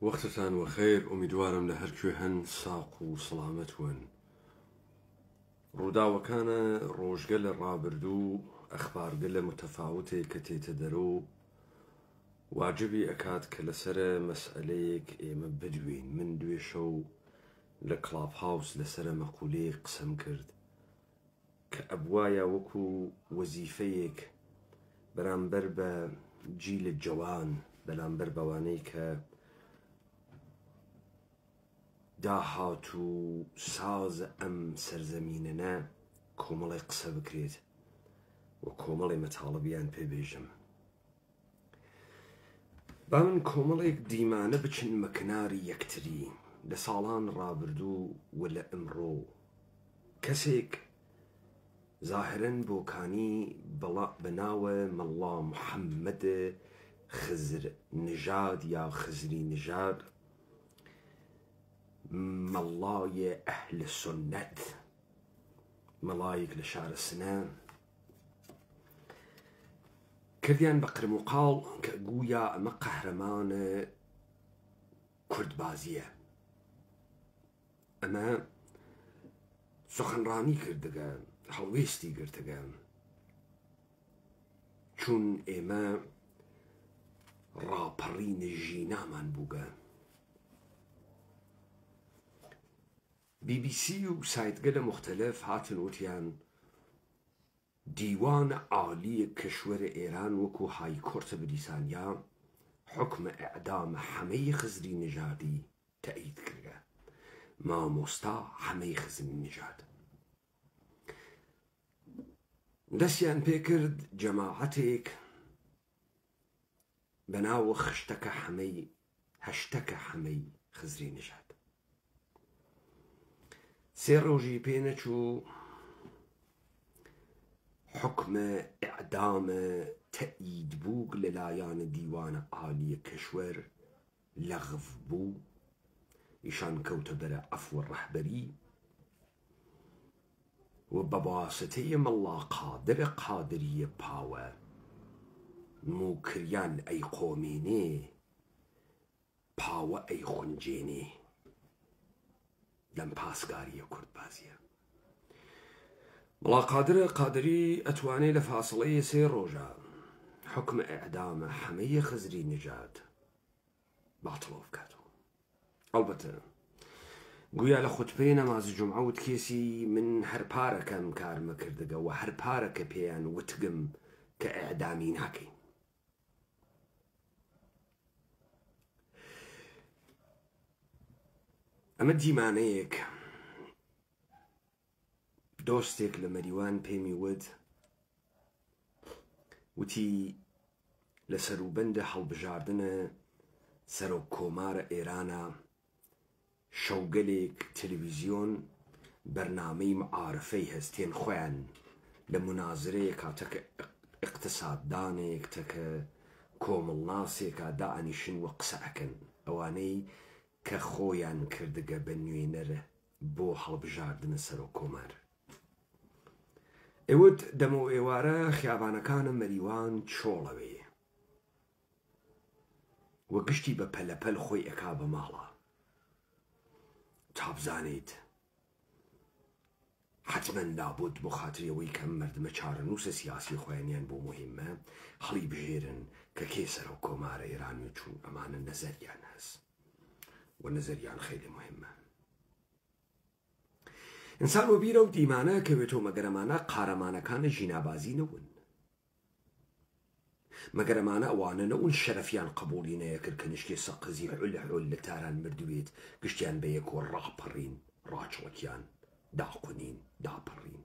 وقتتان وخير امیدوارم لە هەرکوێ هەن ساق و سڵامەت ون. ڕووداوەکانە ڕۆژگە لە ڕابردوو ئەخبارگە لە متەفاوتێک کە تێتە دەرۆ واجبی ئەکات کە لەسرە مەسئلەیەک ئێمە بدوین. من دوێ شەو لە کڵاب هاوس لەسرە مەقولەیەک قسەم کرد کە ئەبوایە وەکو وەزیفەیەک بەرامبەر بە جیلە جەوان، بەرامبەر بەوانەی کە داهات و ساز ئەم سەرزەمینەنە کۆمەڵی قسە بکرێت و کۆمەڵی مەتاڵبیان پێبێژم. با من کۆمەڵێک دیمانە بچن مەکناری یەکتری لە ساڵان ڕابردوو و لە ئەمڕۆ. کەسێک ظاهرەن بۆکانی بەناوە مەڵڵا محەممەد خزر نژاد یا خزری نژاد، مەڵڵای ئەهل سنەت، مەڵایەک لە شارە سنە، کردیان بە قرموقاڵ کە گویا ئەمە قەهرەمانە کوردبازیە. ئەمە سخنڕانی کردەگە، هەڵوێستی گرتەگە، چون ئێمە ڕاپەڕی نژینامان بووگە. BBC و سایتگەلە مختلف هاتن وتیان دیوانە عالی کەشوەرە ئێران وەکو هایکۆرتە بریتانیا حکمە ئەعدامە هەمەی خزری نژادی تەئید کردە، مامۆستا هەمەی خزری نژاد. دەستیان پێکرد جەماعەتێک بەناوە خشتەکە هەمەی هەشتەکە هەمەی خزری نژاد. سێ ڕۆژی پێنەچوو حکمە ئیعدامە تەئید بوو لەلایەنە دیوانە عالیە کەشوەر لەغڤ بوو. ئیشان کەوتە بەرە عەفو ڕەحبەری و بە واسطەی مەڵڵا قادرە قادریە پاوە موکریان ئەی قۆمێنێ پاوە ئەی خونجێنێ. لەم پاسگاریە کوردبازیە. مەڵڵا قادرە قادری ئەتوانێت لە فاسڵەیە سێ ڕۆژە حکمە ئیعدامە هەمەی خزری نژاد باتڵۆ بکاتەوە. ئەڵبەتە گویا لە خوتبەی نەمازی جومعە وتکێسی من هەر پارەکەم کارمە کردگە و هەر پارەکە پێیان وتگم کە ئەعدامی ناکەین. ئەمە دیمانەیەک دۆستێک لە مەریوان پێمی وتی لە سەروبەندە هەڵبژاردنە سەرۆک کۆمارە ئێرانە شەوگەلێک تەلەڤیزیۆن بەرنامەی معارفەی هەستێن خۆیان لە منازرەیە کاتەکە اقتصاددانێک تەکە کۆمەڵناسێکە دائەنیشن و قسە ئەکەن ئەوانەی کە خۆیان کردگە بە نوێنەرە بۆ هەڵبژاردنە سەرۆک کۆمار. ئێوت دەمە و ئێوارە خیابانەکانە مەریوان چۆڵەوێ وە گشتی بە پەلەپەل خۆی ئەکا بە ماڵە تا بزانێت حتمەن لابد بۆ خاتریەوەی کەم مردمە چارەنووسە سیاسی خۆیانیان بۆ مهمە هەڵی بژێرن کە کێ سەرۆک کۆمارە ئێرانی چوون ئەمانە نەزەریان هەست و نەزەریان خەیلی مهمە. ئینسان وە بیرە و دیمانە کەوێتەوە مەگەرەمانە قارەمانەکانە ژینابازی نەبوون. مەگەرەمانە ئەوانە نەون شەرەفیان قبولی نەیەکرد کە نیشتێ سەقزی حول لە تاران مردوێت گشتیان بە یەکۆ ڕاپەڕین ڕاچڵکیان داقونین داپەڕین.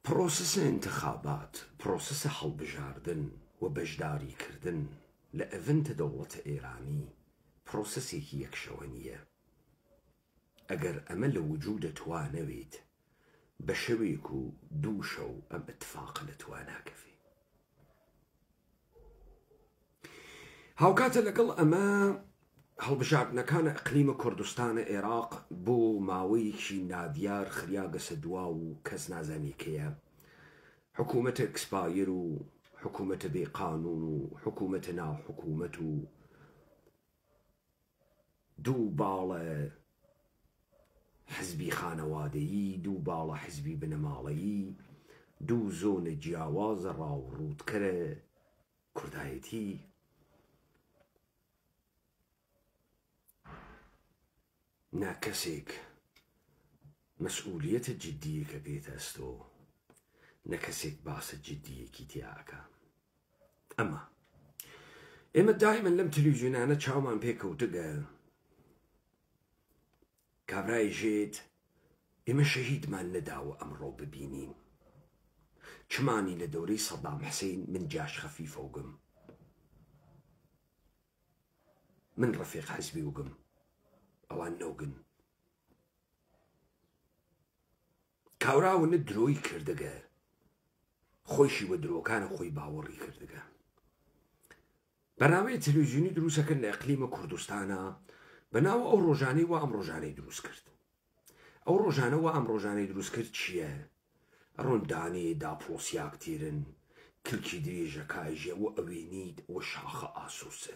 پرۆسەسە انتخابات پرۆسەسە هەڵبژاردن و بەشداریکردن لە ئەڤنتە دەوڵەتە ئێرانی پرۆسەسێکی یەکشەوە نییە. ئەگەر ئەمە لە وجود دەتوانەوێت بە شەوێک و دوو شەو ئەم ئەتفاقە لە تواناکەفێ. هاوکاتە لەگەڵ ئەمە هەڵبژاردنەکانە ئەقلیمە کوردستانە عێراق بۆ ماوەیەکی نادیار خریاگەسە دوا و کەس نازانێکەیە حکوومەتە ئەکسپایر و حکوومەتە بێقانون و حکوومەتە ناوحکوومەت و دوو باڵە حزبی خانەوادەیی دوو باڵە حزبی بنەماڵەیی دوو زۆنە جیاوازە ڕاوڕوودکەرە کوردایەتی ناکەسێک مەسئولیەتە جددیەکە پێتەستۆ نەکەسێک باسە جددیەکی تیاکە. ئەمە ئێمە دائیمەن لەم تەلەڤیزیۆنانە چاومان پێکەوتگە کابرای ژێت ئێمە شەهیدمان نەداوە ئەمڕۆ ببینین چمانی لە دەورەی سەدام حوسێن من جاش خەفیفە وگم من ڕەفیق حەزبی وگم ئەوان نەوگن کاوراونە درۆی کردگە خۆشی وە درۆکانە خۆی باوەڕی کردگە. بەناوەی تەلەڤیزیۆنی دروستەکەن لە ئەقلیمە کوردستانە بەناوە ئەو ڕۆژانەی و ئەم ڕۆژانەی دروست کرد. ئەو ڕۆژانەوە ئەم ڕۆژانەی دروست کرد چییە؟ ڕۆندانێ داپۆسیاکتێرن کلکی درێژە کاژە و ئەوێنیت وە شاخە ئاسووسە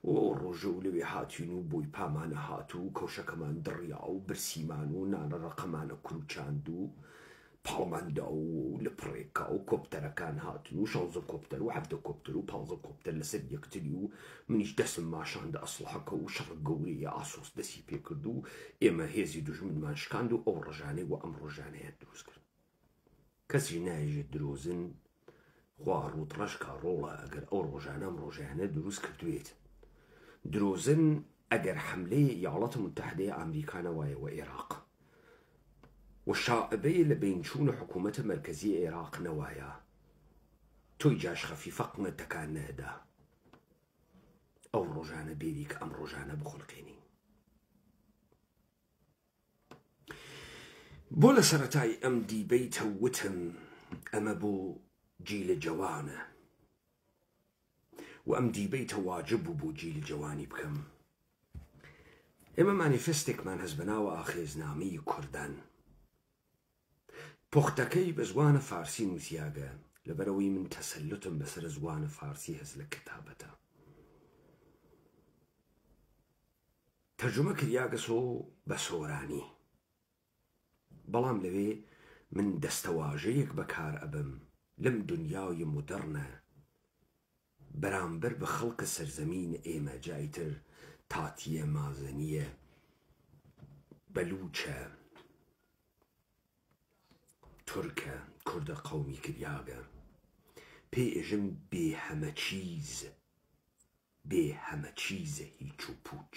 و ڕۆژە و لەوێ هاتوین و بۆی پامانە هاتوو کەوشەکەمان دڕیا و برسیمان و نانە ڕقەمانە کوروچاند و پاڵماندا و لە پڕێکا و کۆپتەرەکان هاتن و 16 کۆپتەر و 17 کۆپتەر و 15 کۆپتەر لەسەر یەکتری و منیش دەسم ماشاندە ئەسڵحەکە و شەڕ گەورەیە ئاسۆس دەستی پێکرد و ئێمە هێزی دوژمنمان شکاند و ئەو ڕۆژانەی و ئەم ڕۆژانەیە دروست کرد. کەسی نایژێت درۆزن خوا ڕوت ڕەشکا ڕۆڵە ئەگەر ئەو ڕۆژانە ئەم ڕۆژانە دروست کردوێت. درۆزن ئەگەر حملەی یاڵەتە متحدەی ئەمریکانە وایەوە عێراق و شائبەیە لە بینچوونە حکوومەتە مەرکەزی عێراق نەوایە تۆی جاش خەفیفە قمەتەکان نەدا ئەو ڕۆژانە بێری کە ئەم ڕۆژانە بخڵقێنی. بۆ لە سەرەتای ئەم دیبەیتە وتم ئەمە بۆ جیلە جەوانە و ئەم دیبەیتە واجب بوو بۆ جیلی جەوانی بکەم. ئێمە مانیفێستێکمان هەست بەناوە ئاخێزنامەی کوردان. پوختەکەی بە زوانە فارسی نووسیاگە لەبەرەوەی من تەسەلوتم بەسەر زوانە فارسی هەست لە کتابەتە. تەرجمە کریاگەسۆ بە سۆرانی بەڵام لەوێ من دەستەواژەیەک بەکار ئەبم لەم دنیای مدەڕنە بەرامبەر بە خەڵکە سەرزەمین ئێمە جایتر تاتیە مازنیە بەلوچە تورکە کوردە قەومی کریاگە پێی ئێژم بێ هەمە چیزە هیچ و پوچ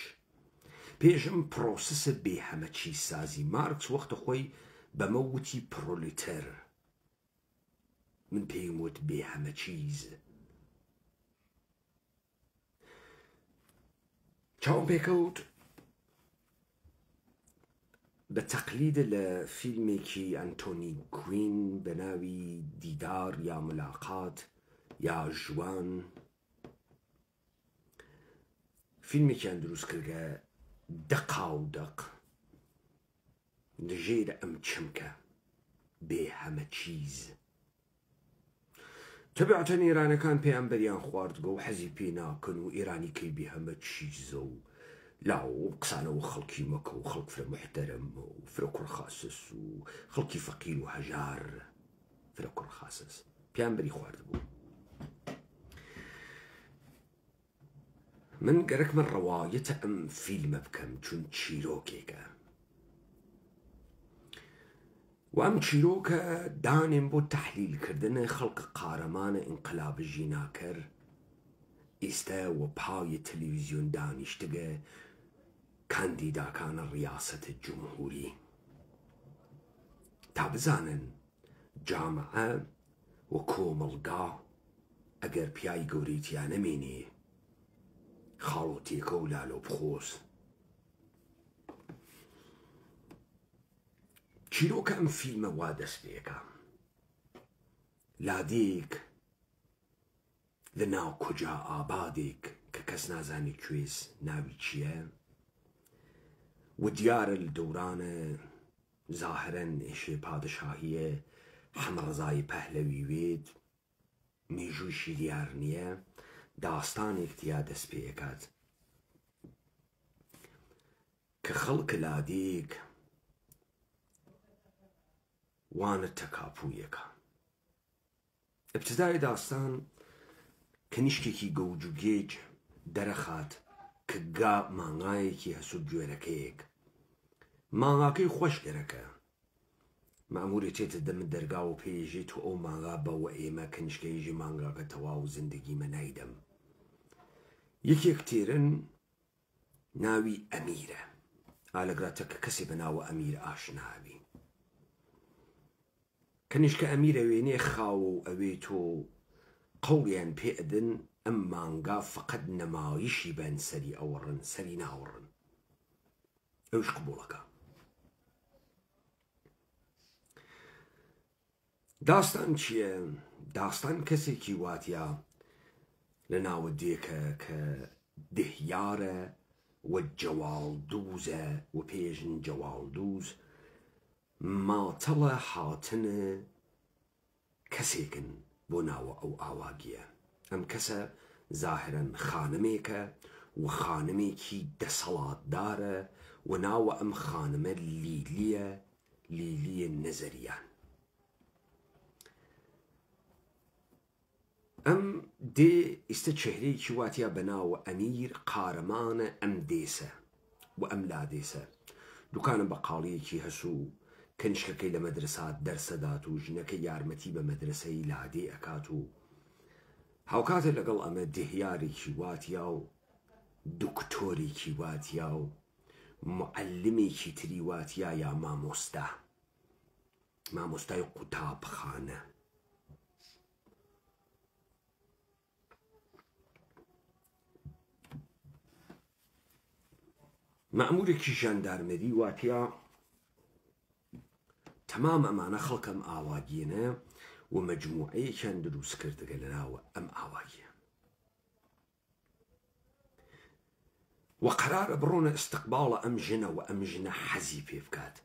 پێژم پرۆسسە بێ هەمە چیز سازی مارکس وەختە خۆی بەمە وتی پرۆلێتەر من پێیم وت بێ هەمە چیز چاوم پێکەوت بە تەقلیدە لە فیلمێکی ئەنتۆنی کوین بە ناوی دیدار یا ملاقات یا ژوان فیلمێکیان دروست کردە دەق لەژێرە ئەم چمکە بێ هەمە چیز تەبیعەتەن ئێرانەکان پێیان بەریان خواردگە و حەزی پێ ناکەن و ئێرانی کەی بێ هەمە چیزە و لاو قسانەوە خەڵکی مەکە و خەڵک فرە محتەرەم و فرە کوڕ خاسس و خەڵکی فەقیر و هەژار فرە کوڕ خاسس پێیان بەری خواردبوو من گەرەکمە ڕەوایەتە ئەم فیلمە بکەم چون چیرۆکێکە و ئەم چیرۆکە دانێن بۆ تەحلیلکردنە خەڵکە قارەمانە ئینقلابە ژیناکەر ئێستا وە پای تەلەڤیزیۆن دانیشتگە کاندیداکانە ڕیاسەتە جمهوری تا بزانن جامعە و کۆمەڵگا ئەگەر پیای گەورەیتیان نەمێنێ خاڵۆتێکە و لالۆ بخۆز چیرۆکە ئەم فیلمە وا دەست پێەکە لادێک لە ناو کۆجا ئابادێک کە کەس نازانی کوێز ناوی چییە و دیارە لە دەورانە زاهرەن ئێشێ پادشاهیە حەمڕەزای پەهلەوی وێت مێژوویشی دیار نییە داستانێک تیا دەست پێەکات کە خەڵکە لادێک وانە تەکاپوویەکە ابتدای داستان کەنیشتێکی گەوجوگێج دەرەخات کە گا مانگایەکی هەسوود گوێرەکەیەک مانگاکەی خۆشگەرەکە مەموری تێتە دەمت دەرگا و پێژێ تو ئەو مانگا بەوە ئێمە کەنیشکەیژی مانگاکە تەواو زندگیمە نایدەم یەکێک تێرن ناوی ئەمیرە ئالەگراتە کە کەسێ بە ناوە ئەمیر ئاشناوی کەنیشکە ئەمیرە وێنێ خاو و ئەوێ تۆ قەوڵیان پێ ئەدن ئەم مانگا فقط نەمایشی بەن سەری ئەوەڕن سەری ناوەڕن ئەوش قبوڵەکە داستان چییە؟ داستان کەسێکی واتیا لە ناوە دێکە کە دهیارە و جەواڵدووزە و پێژن جەواڵدووز ماتەڵە هاتنە کەسێکن بۆ ناوە ئەو ئاواگیە ئەم کەسە زاهرەن خانمێکە و خانمێکی دەسەڵاتدارە و ناوە ئەم خانمە لیلیە نەزەریان ئەم دێ ئێستا چهرەیەکی واتیا بەناوە ئەمیر قارەمانە ئەم دێسە و ئەم لادێسە دوکانە بەقاڵیەکی هەسوو کەنیشکەکەی لە مەدرسات دەرسەدات و ژنەکە یارمەتی بە مەدرسەی لادێ ئەکات و هاوکاتە لەگەڵ ئەمە دهیارێکی واتیا و دکتۆرێکی واتیا و معەلمێکی تری واتیا یا مامۆستای قوتابخانە مەمورێکی ژاندارمەری واتیا تەمام ئەمانە خەڵکەم ئاواگیێنە و مەجموعەیەکیان دروست کردگە لەناوە ئەم ئاواگیە و قەرارە بڕۆنە ئستقباڵە ئەم ژنە و ئەم ژنە حەزی پێ بکات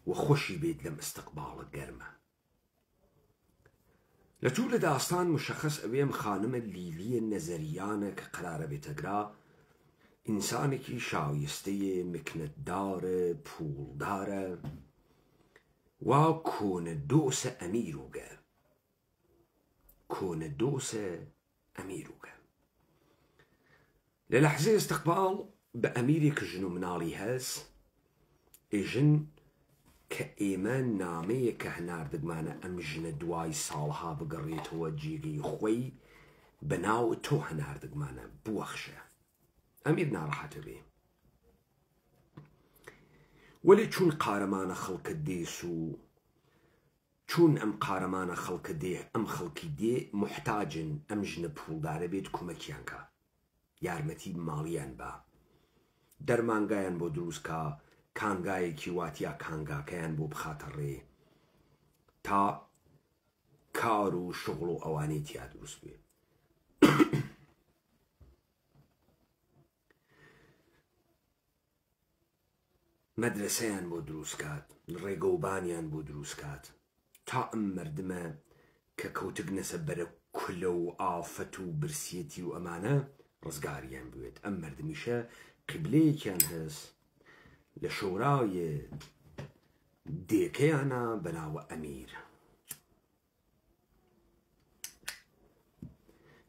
و خۆشی بێت لەم ئستقباڵە گەرمە لە توو لە داستان مشەخەس ئەوێم خانمە لیلیە نەزەریانە کە قەرارە بێتەگرا ئینسانێکی شایستەیە مکنەتدارە پوڵدارە وا کۆنە دۆسە ئەمیروگە لە لەحزەی ئستقباڵ بأميرك جنو منالي هز إجن كإيمە نامەیە کە هەناردەگمانە ئەم ژنە دوای ساڵها بگەڕێتەوە جێگەی خۆی بەناو تۆ هەناردەگمانە بوەخشە. ئەمیر ناڕەحەتە بێ وەلی چون قارەمانە خەڵکە دێس و چون ئەم قارەمانە خەڵکە دێ ئەم خەڵکی دێ محتاجن ئەم ژنە پوڵدارە بێت کۆمەکیان کە یارمەتی ماڵیان بە دەرمانگایان بۆ دروستکە کانگایەکی واتیا کانگاکەیان بۆ بخاتە ڕێ تا کار و شغڵ و ئەوانەی تیا دروست بێ. مەدرسەیان بۆ دروستکات ڕێگەوبانیان بۆ دروستکات تا ئەم مردمە کە کەوتگنەسە بەرە کولە و ئافەت و برسیەتی و ئەمانە ڕزگاریان بوێت. ئەم مردمیشە قیبلەیەکیان هەست لە شۆرای دێکەیانە بەناوە ئەمیر.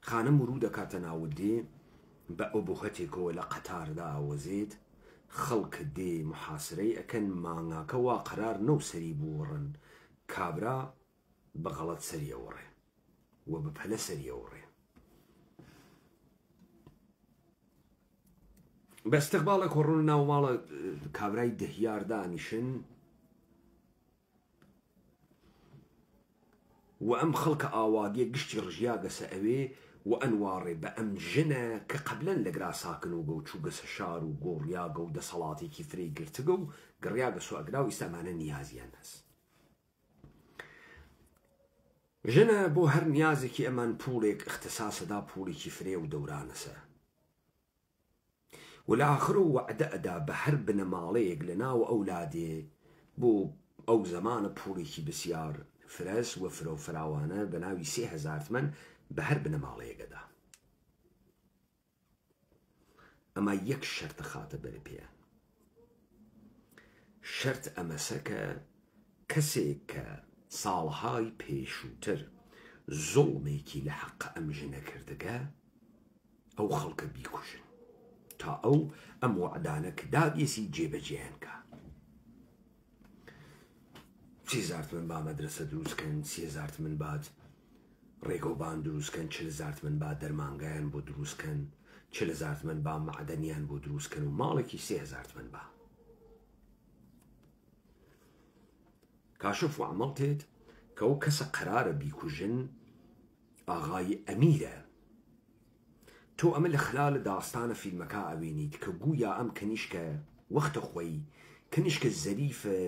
خانم ورود دەکاتە ناو دێ بە ئۆبوهەتێکەوە لە قەتاردا ئاوەزێت خەڵک دێ محاسرەی ئەکەن مانگاکە وا قەرار نەو سەری بوەڕن کابرا بە غەڵەت سەریەوەڕێ و بپەلە سەریەوەڕێ. بە استقبالە کۆڕون ناو ماڵە کابرای دەهیار دانیشن و ئەم خەڵکە ئاوادیە گشتی ڕژیا گەسە ئەوێ و ئەنوارێ بە ئەم ژنە کە قەبلەن لەگرا ساکن و گە و چووگەسە شار و گۆڕیاگە و دەسەڵاتێکی فرەی گرتگە و گڕیاگە سوئەگرا و ئیسامانە نیازیان هەست. ژنە بۆ هەر نیازێکی ئەمان پوڵێک اختصاسەدا پوڵێکی فرێ و دەورانەسە و لە ئاخر و وعدە ئەدا بە هەر بنەماڵەیەک لە ناو ئەولادێ بۆ ئەو زەمانە پوڵێکی بسیار فرەس و فرە و فراوانە بە ناوی 3000 تمەن بە هەر بنەماڵەیەکەدا. ئەمە یەک شەرتە خاتە بەرە پێیان. شەرت ئەمەسە کە کەسێک کە ساڵهای پێشووتر زۆڵمێکی لە حەقە ئەم ژنە کردگە ئەو خەڵکە بیکوژن تا ئەو ئەم وعدانە کە دابێسی جێبەجێیان کە. 30,000 تمەن با مەدرسە دروستکەن، 30,000 تمەن بات ڕێگەوبان دروستکەن، 40,000 تمەن با دەرمانگایان بۆ دروستکەن، 40,000 تمەن با معدەنیان بۆ دروستکەن و ماڵێکی 30,000 تمەن با. کاشف و عمەڵ تێت کە ئەو کەسە قەرارە بیکوژن ئاغای ئەمیرە. تۆ ئەمە لە خلالە داستانە فیلمەکە ئەوێنیت کە گویا ئەم کەنیشکە وەختە خۆی کەنیشکە زەریفە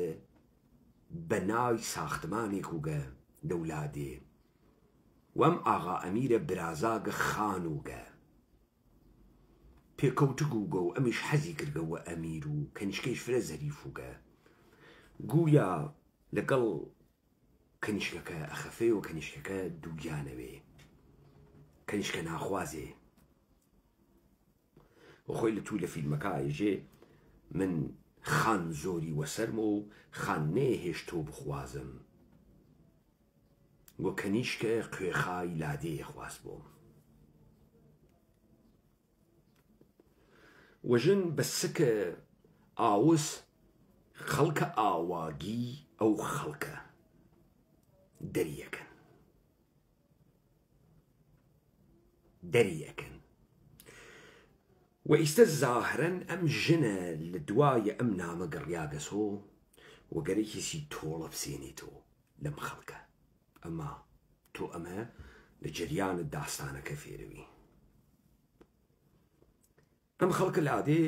بە ناوی ساختمانێک وگە دەولادێ و ئەم ئاغا ئەمیرە برازاگە خانوگە پێکەوتگوگە و ئەمیش حەزی کردگەوە ئەمیر و کەنیشکەیش فرە زەریفوگە گویا لەگەڵ کەنیشکەکە ئەخەفێ و کەنیشکەکە دووگیانەوێ کەنیشکە ناخوازێ و خۆی لە توو لە فیلمەکە ئایژێ من خان زۆری وەسەرم و خان نێ هێشتۆ بخوازم و کەنیشکە کوێخای لادێ خواست بۆم. وەژن بە سکە ئاوس خەڵکە ئاواگی ئەو خەڵکە دەریەکەن و ئیستە زاهرەن ئەم ژنە لە دوایە ئەم نامە گەڕیاگەسۆ و گەرەکیسی تۆڵە بسێنێتەوە لەم خەڵکە. ئەمە تۆ ئەمە لە جەریانە داستانەکە فێرەوی. ئەم خەڵکە لادێ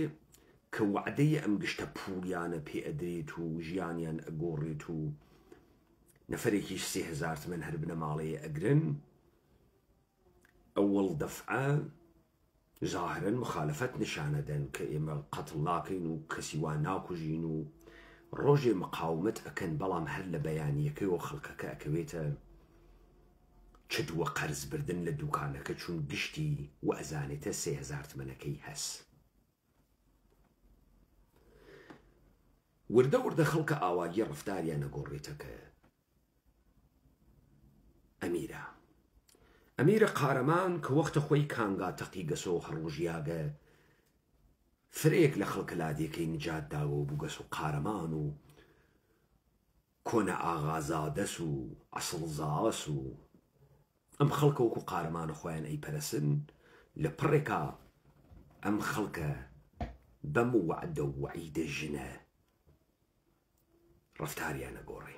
کە وعدەی ئەم گشتە پوڵیانە پێ ئەدرێت و ژیانیان ئەگۆڕێت و نەفەرێکیش 30,000 تمەن هەر بنەماڵەیە ئەگرن ئەوەڵ دەفعە ظاهرن مخالفەت نیشانەدەن کە ئێمە قەتڵ ناکەین و کەسی وان ناکوژین و ڕۆژێ مقاومەت ئەکەن بەڵام هەر لە بەیانیەکەیەوە خەڵکەکە ئەکەوێتە چدووە قەرز بردن لە دوکانەکە چون گشتی و ئەزانێتە 30,000 تمەنەکەی هەست. وردە وردە خەڵکە ئاواگی ڕفتاریان نەگۆڕێتە کە ئەمیرە قارەمان کە وەختە خۆی کانگا تەقی گەسۆ هەڕۆژیاگە فرێک لە خەڵکە لادێکەی نجات داوە و بوو گەس و قارەمان و کۆنە ئاغازادەس و ئەسڵزاوەس و ئەم خەڵکە وەکو قارەمانە خۆیان ئەیپەرەسن لە پڕێکا ئەم خەڵکە بەم وعدە و وعیدە ژنە ڕەفتاریانە گۆڕێ.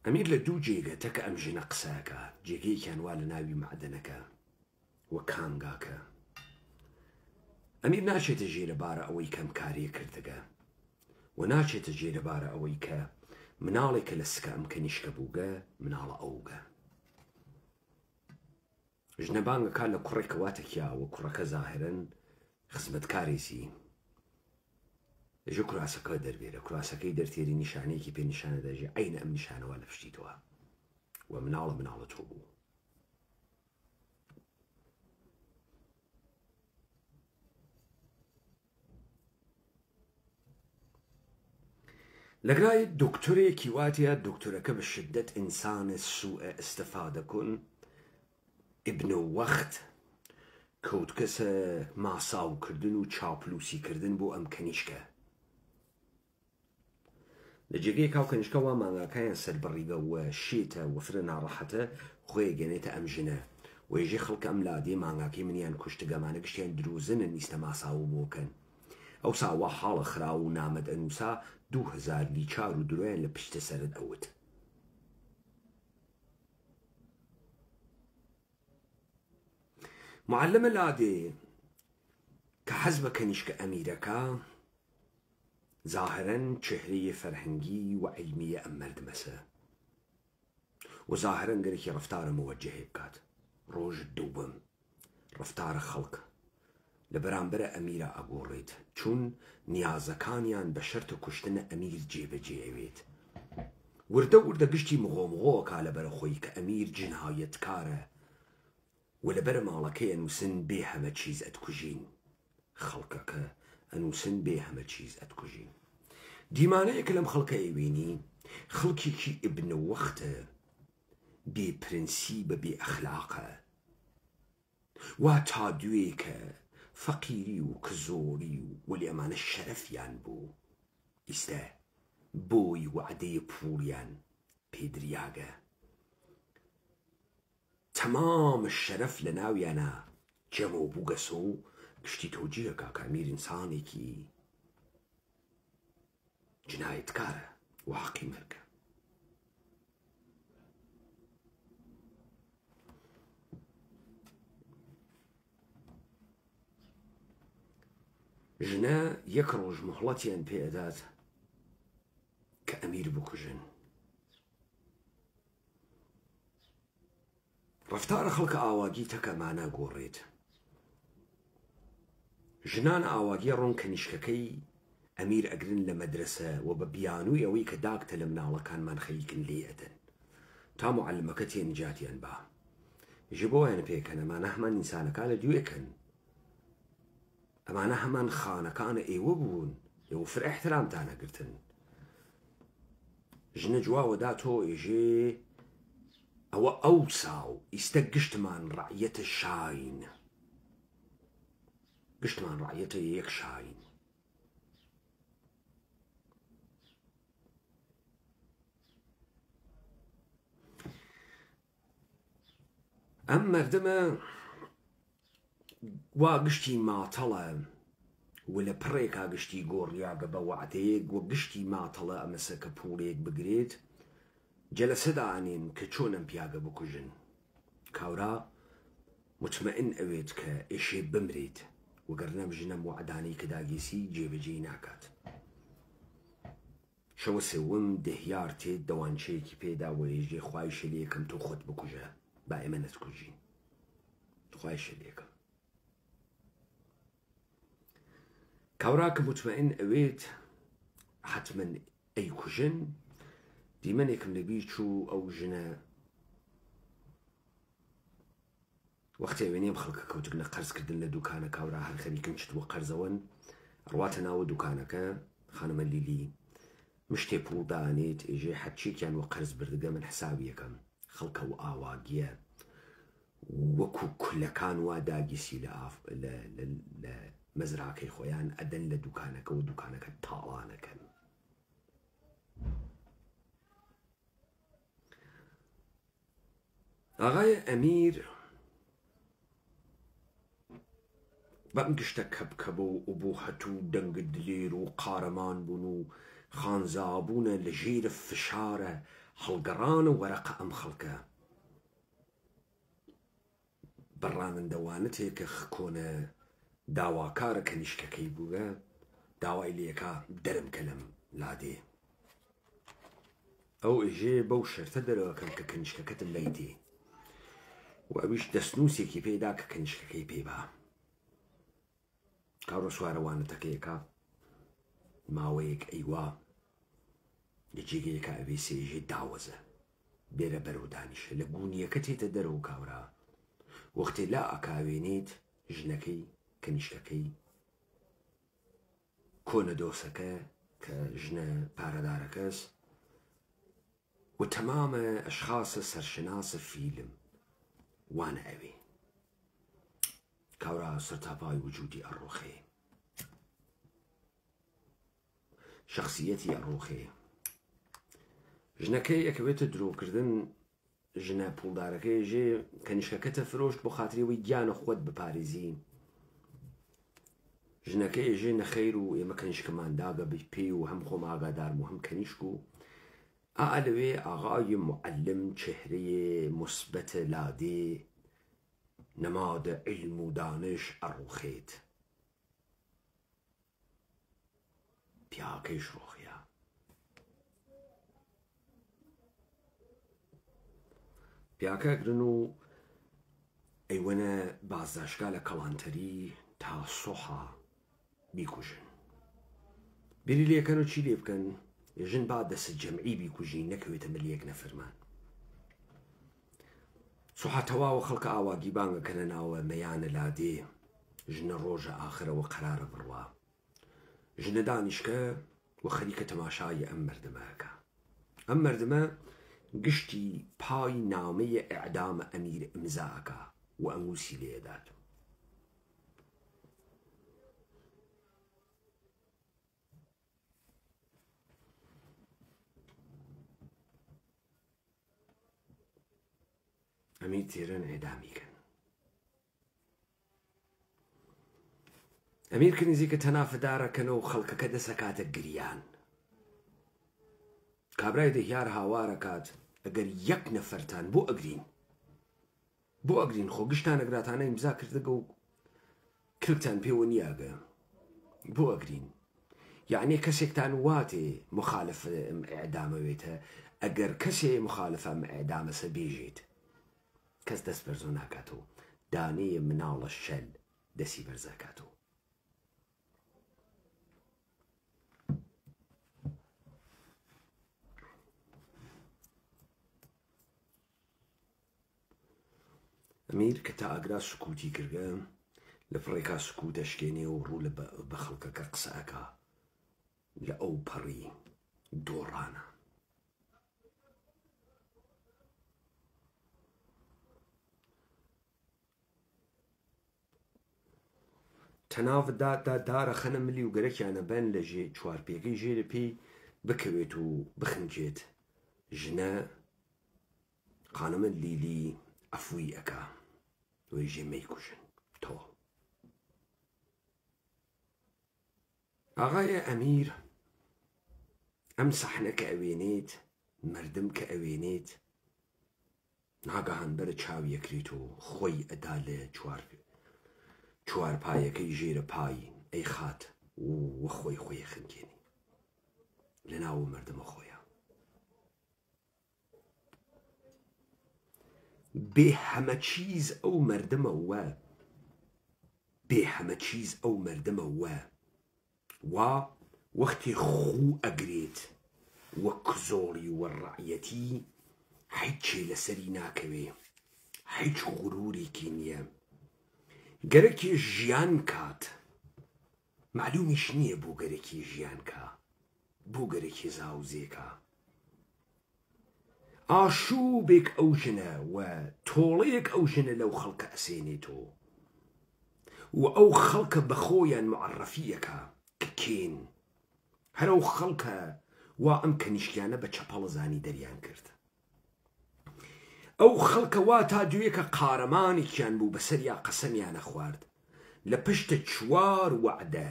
ئەمیر لە دوو جێگەتەکە ئەم ژنە قسەکە جێگەیەکیان وا لە ناوی معدەنەکە وە کانگاکە. ئەمیر ناچێتە ژێرەبارە ئەوەی کەم کارێ کردەگە و ناچێتە ژێرەبارە ئەوەی کە مناڵێکە لە سکە ئەم کەنیشکە بووگە مناڵە ئەوگە. ژنەبانگەکە لە کوڕێکە واتەکیاوە کوڕەکە زاهرەن خزمەتکارێسی لەژێ کوراسەکە دەربێرە کوراسەکەی دەرتێری نیشانەیەکی پێ نیشانەدەژێ عینە ئەم نیشانەوە لە پشتیتەوە و مناڵە تۆ بوو. لەگرای دکتۆرێکی واتە دکتۆرەکە بە شدت ئینسانە سوء استفادە کن ئبن وەخت کەوت کەسە ماساوکردن و چاپلوسیکردن بۆ ئەم کەنیشکە. لە جێگەی کاو کەنیشکە وا مانگاکایان سەربڕیگە وە شێتە وەفرە ناڕەحەتە خۆی گەنێتە ئەم ژنە وێژێ خەڵکە ئەم لادێ مانگاکەی منیان کوشتگەمانە گشتیان دروزنە نیستە ماساو بۆکەن. ئەو ساوە حاڵە خرا و نامەد ئەنووسا 2000 لیچار و درۆیان لە پشتە سەرت ئەوت. معلمە لادێ کە حەز بە کەنیشکە ئەمیرەکە زاهرەن چهرەیە فەرهەنگی و عیلمیە ئەم مەردمەسە و زاهرەن گەرێکی ڕەفتارە مەوەجهێ بکات. ڕۆژ دووبم ڕەفتارە خەڵک لە بەرامبەرە ئەمیرە ئەگۆڕێت چون نیازەکانیان بە شەرتە کوشتنە ئەمیر جێبەجێ ئەوێت. وردە وردە گشتی مغۆمغۆکا لەبەرە خۆی کە ئەمیر جنهایەتکارە و لەبەرە ماڵەکەی ئەنووسن بێ هەمە چیز ئەتکوژین. خەڵکەکە ئەنووسن بێ هەمە چیز ئەتکوژین. دیمانەیەکە لەم خەڵکە ئەیوێنی خەڵکێکی ئبن وەختە بێ پرنسیبە بێ ئەخلاقە وا تا دوێکە فەقیری و کزۆری و وەلی ئەمانە شەرەفیان بوو ئیستە بۆی وعدەی پوڵیان پێدریاگە. تەمام شەرەف لە ناویانە جەمە و بووگەسە و گشتی تۆجیهەکە کامیر ئینسانێکی جنایەتکارە و حەقی مەرگە. ژنە یەک ڕۆژ موهڵەتیان پێدات کە ئەمیر بکوژن. ڕەفتارە خەڵکە ئاواگی تەکەمانە گۆڕێت. ژنان ئاواگیە ڕۆن کەنیشکەکەی ئەمیر ئەگرن لە مەدرسە و بە بیانووی ئەوەی کە داکتە لە مناڵەکانمان خەیکن لێ ئەدەن تا معلمەکە تێنجاتیان با. ژە بۆیان پێکەن ئەمانە هەمان ئینسانەکان لە دوێکن. ئەمانە هەمان خانەکانە ئێوە بوون ئێوە فرە احترامتانەگرتن. ژنە جواوەدا تۆ ئێژێ ئەوە ئەو ساو ئیستە گشتمان ڕعیەتە شاین گشتمان ڕعیەتە یەک شاین. ئەم مەردمە وا گشتی ماتەڵە و لە پڕێکا گشتی گۆڕیاگە بە وعدەیەک و گشتی ماتەڵە ئەمەسە کە پوڵێک بگرێت جەلەسەدانین کە چۆن ئەم پیاگە بکوژن. کاورا مطمئن ئەوێت کە ئێشێ بمرێت وەگەرنە ژنەم وعدانەی کە داگیسی جێبەجێ ناکات. شەوە سێوەم دەهیار تێت دەوانچەیەکی پێدا وەیژێ خوای شەلێکم تۆ خۆت بکوژە با ئێمە نەتکوژین. خوای شەلێکم کاورا کە مطمئن ئەوێت حتمەن ئەیکوژن. دیمەنێکم لەبیر چوو ئەو ژنە وەختی ئەوێنێم خەڵکە کەوتنە قەرزکردن لە دوکانە کاورا هەر خەریکم چتوە قەرزەوەن ڕواتە ناوە دوکانەکە خانمە لیلی مشتێ پوڵ دانێت ئێژێ حەچێکیان وە قەرز بردگە من حسابی یەکەم خەڵکە و ئاواگیە وەکو کولەکان وا داگیسی لە مەزراکەی خۆیان ئەدەن لە دوکانەکە و دوکانەکە تاوانەکەن. ئاغای ئەمیر بەم گشتە کەبکەبە و بوو هەتوو دەنگ دلێر و قارەمان بوون و خانزابوونە لە ژێرە فشارە هەڵگەڕانە وەرەقە ئەم خەڵکە بەڕانندەوانە تێکە کۆنە داواکارە کەنیشکەکەی بووە داوای لێکا دەرمکە لەم لادێ ئەو ئێژێ بەو شەرتە دەرەوەکەم کە کەنیشکەکەتم لەیتێ و ئەویش دەستنووسێکی پێدا کە کەنیشکەکەی پێبا کاڕۆ سوارەوانەتەکەیەکە ماوەیەک ئەیوا لە جێگەیەکە ئەوێ سێژێ داوەزە بێرە بەرەو دانیشە لە گونیەکە تێتە دەرەوە کاورا وەختێ لا ئەکاوێنێت ژنەکەی کەنیشکەکەی کۆنە دۆسەکە کە ژنە پارەدارەکەس و تەمامە ئەشخاصە سەرشناسە فیلم وانە ئەوێ کاورا سەرتاپای وجودی ئەڕۆخێ شخصیەتی ئەڕۆخێ ژنەکەی ئەکەوێتە درۆکردن ژنە پوڵدارەکەی ژێ کەنیشکەکەتە فرۆشت بۆ خاترەوەی گیانە خۆت بپارێزی ژنەکەی ژێ نەخەیر و ئێمە کەنیشکەمان داگە پێی و هەم خۆم ئاگادارم و هەم کەنیشک و ئالەوێ ئاغای معلم چهرەیە مثبەتە لادێ نەمادە علم و دانش ئەڕوخێت پیاکەیش ڕۆخیا پیاکە گرن و ئەیوەنە بازداشتگا لە کەڵانتەری تا سۆحا بیکوژن بیری لێکەن و چی لێ بکەن ژن با دەست جەمعی بیکوژی نەکەوێتە ملیەک نەفرمان سۆحا تەواوە خەڵکە ئاواگی بانگەکەنە ناوە مەیانە لادێ ژنە ڕۆژە ئاخرەوە قەرارە بڕوا ژنە دانیشکە و خەریکە تەماشای ئەم مەردەمەکە ئەم مەردەمە گشتی پای نامەیە ئیعدامە ئەمیر ئیمزاکە و ئەنگوسی لێدات ئەمیر تێرەن ئێدامیکەن ئەمیر کنیزیکە تەنافدارەکەنەوە و خەڵکەکە دەسەکاتە گریان کابرای دەهیار هاوارەکات ئەگەر یەک نەفەرتان بۆ ئەگرین خۆ گشتان ئەگراتانە ئیمزا کردەگە و کلکتان پێوە نیاگە بۆ ئەگرین یعنی کەسێکتان واتێ مخالف ئەم ئێعدامەوێتە ئەگەر کەسێ مخالف ئەم ئێعدامەسە بێژێت کەس دەست بەرزۆ ناکاتەوە دانەیە مناڵە شەل دەسی بەرزاکاتەوە ئەمیر کە تا ئاگرا سکوتی کردە لە فڕێکا سکوت دەشکێنێ و ڕوو بە خەڵکەکە قسەکە لە ئەو پەڕی دۆڕانە تەناودا دارە خەنە ملی و گەرەکیانە بەن لە ژێ چوارپێکەی ژێرە پێی بکەوێت و بخنجێت ژنە خانمە لیلی ئەفووی ئەکا وی ژێمەی کوژن تۆ ئاغایە ئەمیر ئەم سەحنەکە ئەوێنێت مردم کە ئەوێنێت ناگەهان بەرە چاوی یەکریت و خۆی ئەدا لە چوارپایەکەی ژێرە پای ئەی خات و خۆی خنجێنی لە ناو مردمە خۆیە بێ هەمە چیز ئەو مردمە وە وا وەختی خوو ئەگرێت وەک زۆڵی وەڕەعیەتی هیچێ لەسەری ناکەوێ هیچ غورورێکی نییە گەرەکی ژیان کات معلومیش نییە بۆ گەرەکی ژیان کا بۆ گەرەکی زاوزێکە ئاشوبێک ئەو ژنە و تۆڵەیەک ئەو ژنە لەو خەڵکە ئەسێنێتەوە و ئەو خەڵکە بەخۆیان معرەفیەکە کە کێن هەر ئەو خەڵکە وا ئەم کەنیشکیانە بە چەپەڵ زانی دەریان کرد ئەو خەڵکە وا تا دوێکە قارەمانێکیان بوو بەسەریا قەسەمیانە خوارد لە پشتە 4 وعدە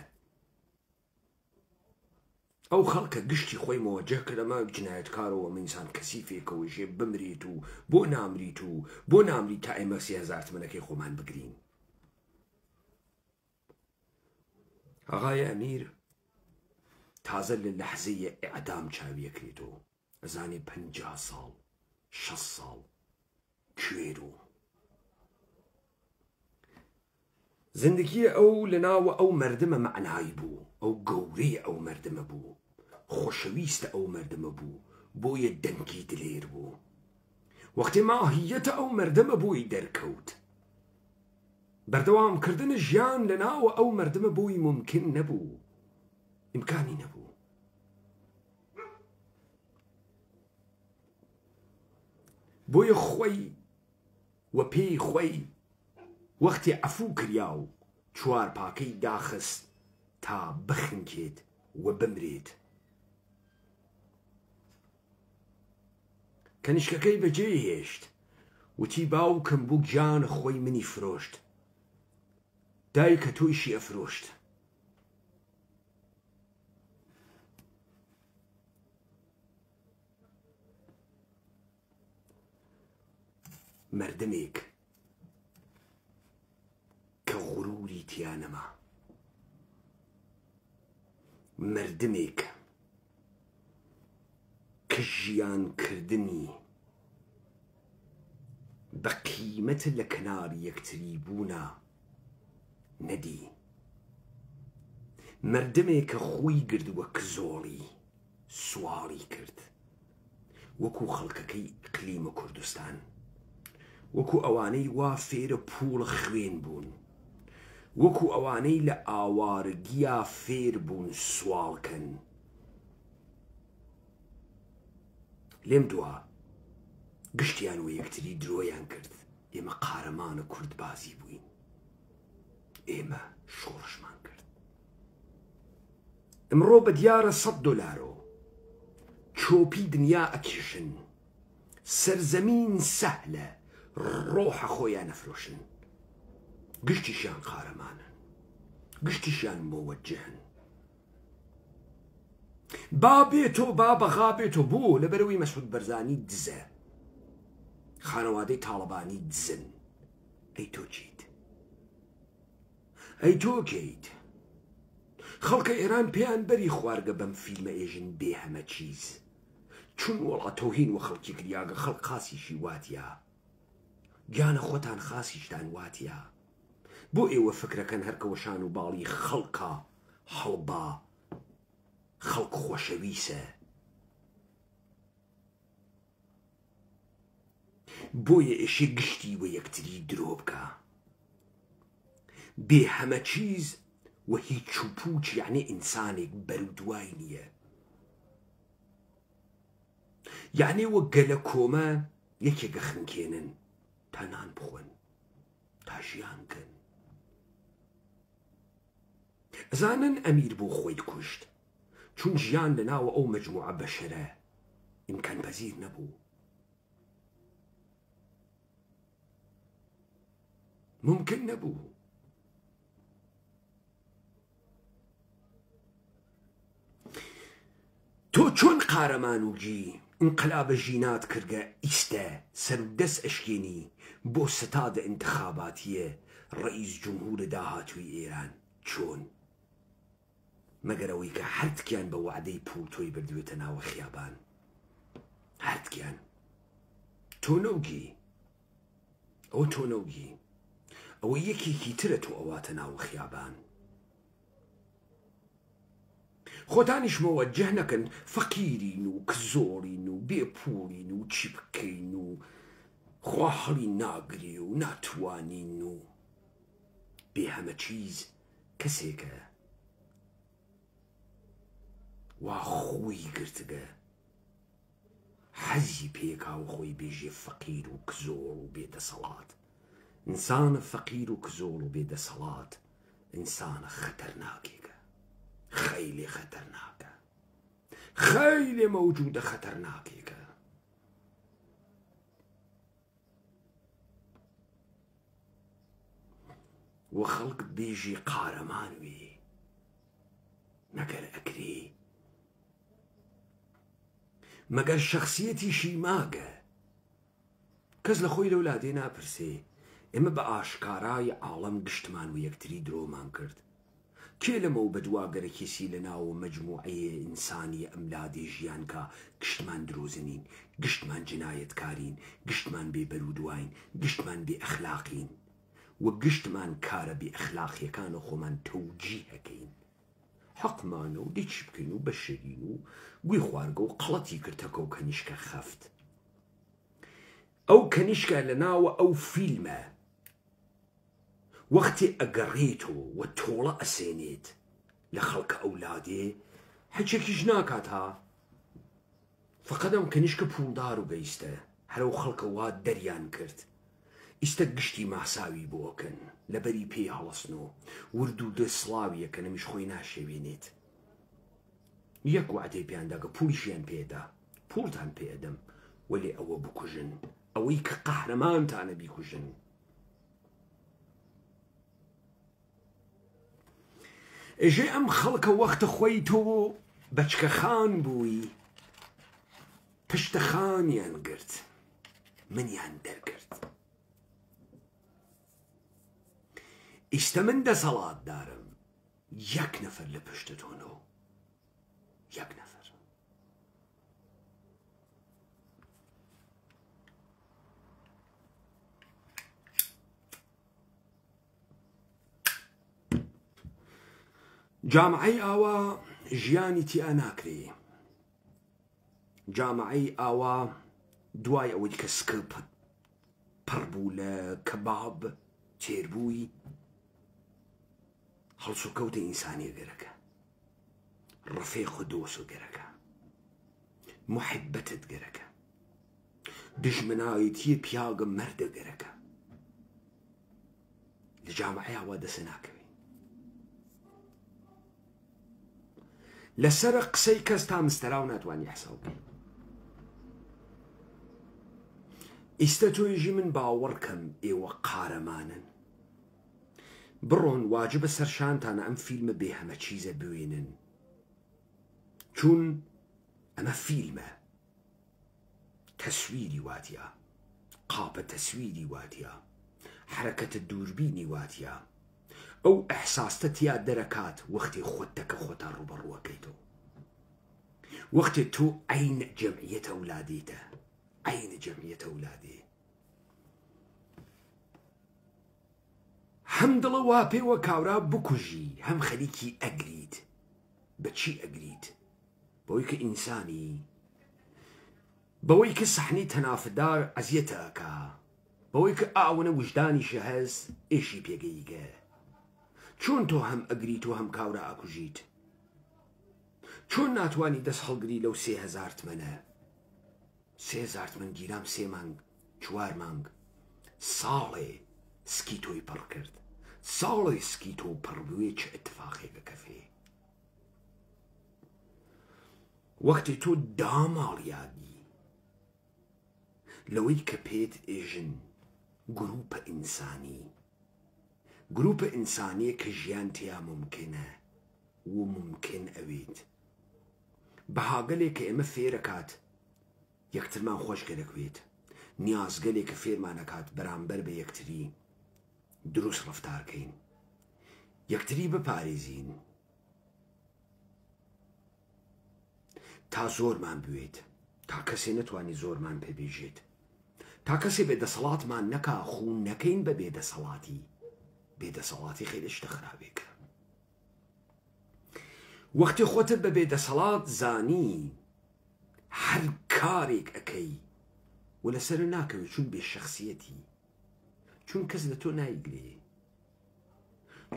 ئەو خەڵکە گشتی خۆی مۆجه کردەمە جنایەتکارەوە ئینسان کەسیفێکەوە ژێ بمرێت و بۆ نامریت و بۆ نامریت تا ئێمە 30,000 تمەنەکەی خۆمان بگرین ئاغای ئەمیر تازە لە لەحزەیە ئیعدام چاویەکرێتەوە ئەزانێ 50 ساڵ 60 ساڵ کوێر و زندگی ئەو لەناوە ئەو مەردمە معنایی بوو ئەو گەورەی ئەو مەردمە بوو خۆشەویستە ئەو مەردمە بوو بۆیە دەنگی دلێر بوو وەختی ماهیەتە ئەو مەردمە بۆی دەرکەوت بەردەوامکردنە ژیان لەناوە ئەو مەردمە بۆی ممکن نەبوو ئیمکانی نەبوو بۆیە خۆی و پێی خۆی وەختی عەفوو کریا و 4 پاکەی داخست تا بخنکێت و بمرێت کەنیشکەکەی بەجێ هێشت وتی باوکم بوو گیانە خۆی منی فرۆشت دایکە تۆیشی ئەفرۆشت مەردمێک کە غوروری تیا نەما مەردمێک کە ژیانکردنی بە قیمەتە لە کەنار یەکتری بوونە نەدی مەردمێک کە خۆی گردووە کزۆڵی سواڵی کرد وەکو خەڵکەکەی ئیقلیمە کوردستان وەکو ئەوانەی وا فێرە پووڵە خوێن بوون وەکو ئەوانەی لە ئاوارگیا فێر بوون سواڵکەن لێم دووە گشتیان و یەکتری درۆیان کرد ئێمە قارەمانە کورد بازی بووین ئێمە شۆڕشمان کرد ئەمڕۆ بە دیارە $100 چۆپی دنیا ئەکێشن سەرزەمین سەهلە ڕۆحە خۆیان ئەفرۆشن گشتیشیان قارەمانن گشتیشیان مۆوەجهن با بێتۆ با بەغا بێتۆ بۆ لەبەرەوەی مەسعود بەرزانی دزە خانەوادەی تاڵەبانی دزن ئەی تۆ چیت ئەی تۆ کەیت خەڵکە ئێران پێیان بەری خوارگە بەم فیلمە ئێژن بێ هەمە چیز چون وەڵا تۆهین و خەڵکی کریاگە خەڵک خاسیشی واتیا گیانە خۆتان خاسیشتان واتیا بۆ ئێوە فکرەکەن هەرکەوەشان و باڵی خەڵکە هەڵبا خەڵک خۆشەویسە بۆیە ئێشێ گشتی و یەکتری درۆ بکە بێ هەمە چیز و هیچ چوپوچ یعنی ئینسانێک بەرودوای نییە یعنی وە گەلە کۆمە یەکێکە خنکێنن تا نان بخۆن تا ژیان کەن ئەزانن ئەمیر بۆ خۆی کوشت چون ژیان لەناوە ئەو مەجموعە بەشەرە ئیمکان پەزیر نەبوو ممکن نەبوو تۆ چۆن قارەمان و گی انقلابە ژینات کردگە ئیستە سەرودەست ئەشکێنی بۆ ستادە انتخاباتیە ڕئیس جمهورە داهاتووی ئێران چۆن مەگەرەوەی کە هەردکیان بە وعدەی پوڵ تۆی بردوێتە ناوە خیابان هەردکیان تۆ نەوگی ئەوە تۆ نەوگی ئەوە یەکێکی ترە تۆ ئەواتە ناوە خیابان خۆتانیش مەوەجه نەکەن فەقیرین و کزۆڵین و بێپوڵین و چی بکەین و خوا هەڵی ناگرێ و ناتوانین و بێ هەمە چیز کەسێکە وا خۆی گرتگە حەزی پێکاو خۆی بێژێ فەقیر و کزۆڵ و بێدەسەڵات. ئینسانە فەقیر و کزۆڵ و بێدەسەڵات ئینسانە خەتەرناکێکە، خەیلێ خەتەرناکە، خەیلێ مەوجودە خەتەرناکێکە. وە خەڵک بێژی قارەمان وێ مەگەر ئەکرێ، مەگەر شەخسیەتیشی ماگە. کەس لە خۆی لەولادێ ناپرسێ ئێمە بە ئاشکارای عاڵەم گشتمان و یەکتری درۆمان کرد. کێ لەمە و بەدواگەرەکێسی لە ناو مەجموعەیە ئینسانی ئەملادێ ژیان کە گشتمان درۆزنین، گشتمان جنایەتکارین، گشتمان بێبەرودوین، گشتمان بێ ئەخلاقین و گشتمان کارە بێ ئەخلاقیەکانە خۆمان تەوجیه ئەکەین. حەقمانە و دێ چی بکەین و بەشەرین و گوێ خوارگە و قەڵەتی کردەکە و کەنیشکە خەفت. ئەو کەنیشکە لە ناوە ئەو فیلمە وەختی ئەگەڕێتەوە و تۆڵە ئەسێنێت لە خەڵکە ئەولادێ هەچێکیش ناکات ها، فەقەت ئەم کەنیشکە پوڵدار و گەیستە هەرەو خەڵکە وا دەریان کرد ئیستە گشتی ماساوی بۆکەن لەبەری پێی هەڵەسنەوە ورد و دە سڵاویە کە نەمیش خۆی ناشێوێنێت. یەک وعدەی پێیانداگە پوڵیشیان پێدا، پوڵتان پێدەم وەلێ ئەوە بکوژن، ئەوەی کە قەهرەمانتانە بیکوژن. ئێژێ ئەم خەڵکە وەختە خۆی تۆ بەچکە خان بووی، پشتە خانیان گرت، منیان دەرگرت. ئیستە من دەسەڵاتدارم، یەک نەفەر لە پشتە تۆنەوە، یەک نەفەر. جامعەی ئاوا ژیانی تیا ناکرێ. جامعەی ئاوا دوای ئەوەی کە سکپ پڕ بوو لە کەباب تێربووی هەڵس و کەوتە ئینسانیە گەرەکە، ڕەفیق و دۆست و گەرەکە، محبەتت گەرەکە، دژمنایەتیە پیاگە مەردە گەرەکە. لە جامعەی ئاوا دەسە ناکەوێ. لەسەر قسەی کەس تا مستەراو ناتوانانی حساب بکەی. ئیستە تۆیژی من باوەڕکەم ئێوە قارەمانن، بڕۆن واجبە سەرشانتانە ئەم فیلمە بێ هەمە چیزە بوێنن، چون ئەمە فیلمە، تەسویری واتیە، قاپە تەسویری واتیە، حرەکەتە دووربینی واتیە. ئەو ئەحساستە تیا دەرەکات وەختی خۆت دەکە خۆتا ڕوبەڕووەکەیتەوە، وەختی تۆ عین جەمعیەتە ئەولادیتە، عین جەمعیەتە ئەولادێ. هەم دڵە وا پێوە کاورا بکوژی، هەم خەریکی ئەگریت. بەچی ئەگریت؟ بەوەی کە ئینسانی، بەوەی کە سەحنەی تەنافدار ئەزیەتە ئەکا، بەوەی کە ئاونە وجدانیشە هەز ئێشی پێگەیگە. چۆن تۆ هەم ئەگریت و هەم کاورا ئەکوژیت؟ چۆن ناتوانی دەست هەڵگری لەو 3000 تمەنە؟ 3000 تمەن گیرام 3 مانگ 4 مانگ ساڵێ سکی تۆی پڕ کرد، ساڵێ سکی تۆ پڕ بوێ چه ئەتفاقێکە کەفێ. وەختی تۆ داماڵیادی لەوەی کە پێت ئێژن گروپە ئینسانی، گروپە ئینسانیە کە ژیان تیا ممکنە و ممکن ئەوێت. بەهاگەلێک کە ئێمە فێرەکات یەکترمان خۆش گەرەکوێت، نیازگەلێک کە فێرمانەکات بەرامبەر بە یەکتری دروست ڕەفتارکەین، یەکتری بپارێزین تا زۆرمان بوێت، تا کەسێ نەتوانی زۆرمان پێبێژێت، تا کەسێ بێدەسەڵاتمان نەکا خوون نەکەین بە بێدەسەڵاتی. بێدەسەڵاتی خێلە شتە خراپێکە. وەختی خۆتت بە بێدەسەڵات زانی هەر کارێک ئەکەی و لەسەر ناکەوێت، چون بێ شەخسیەتی، چون کەس لە تۆ نایگرێ،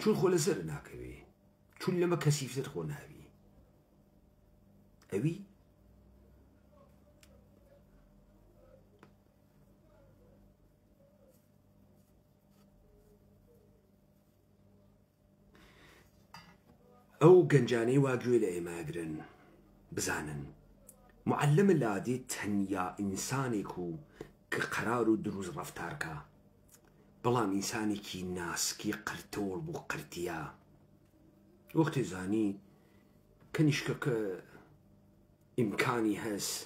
چون خۆ لەسەر ناکەوێ، چون لەمە کەسیفتر خۆ ناوی. ئەوی ئەو گەنجانەی وا گوێ لە ئێماگرن بزانن معلمە لادێ تەنیا ئینسانێک و کە قەرار و دروست ڕەفتارکە، بەڵام ئینسانێکی ناسکی قرتۆڵ بوو قرتیە. وەختێ زانی کەنیشکەکە ئیمکانی هەست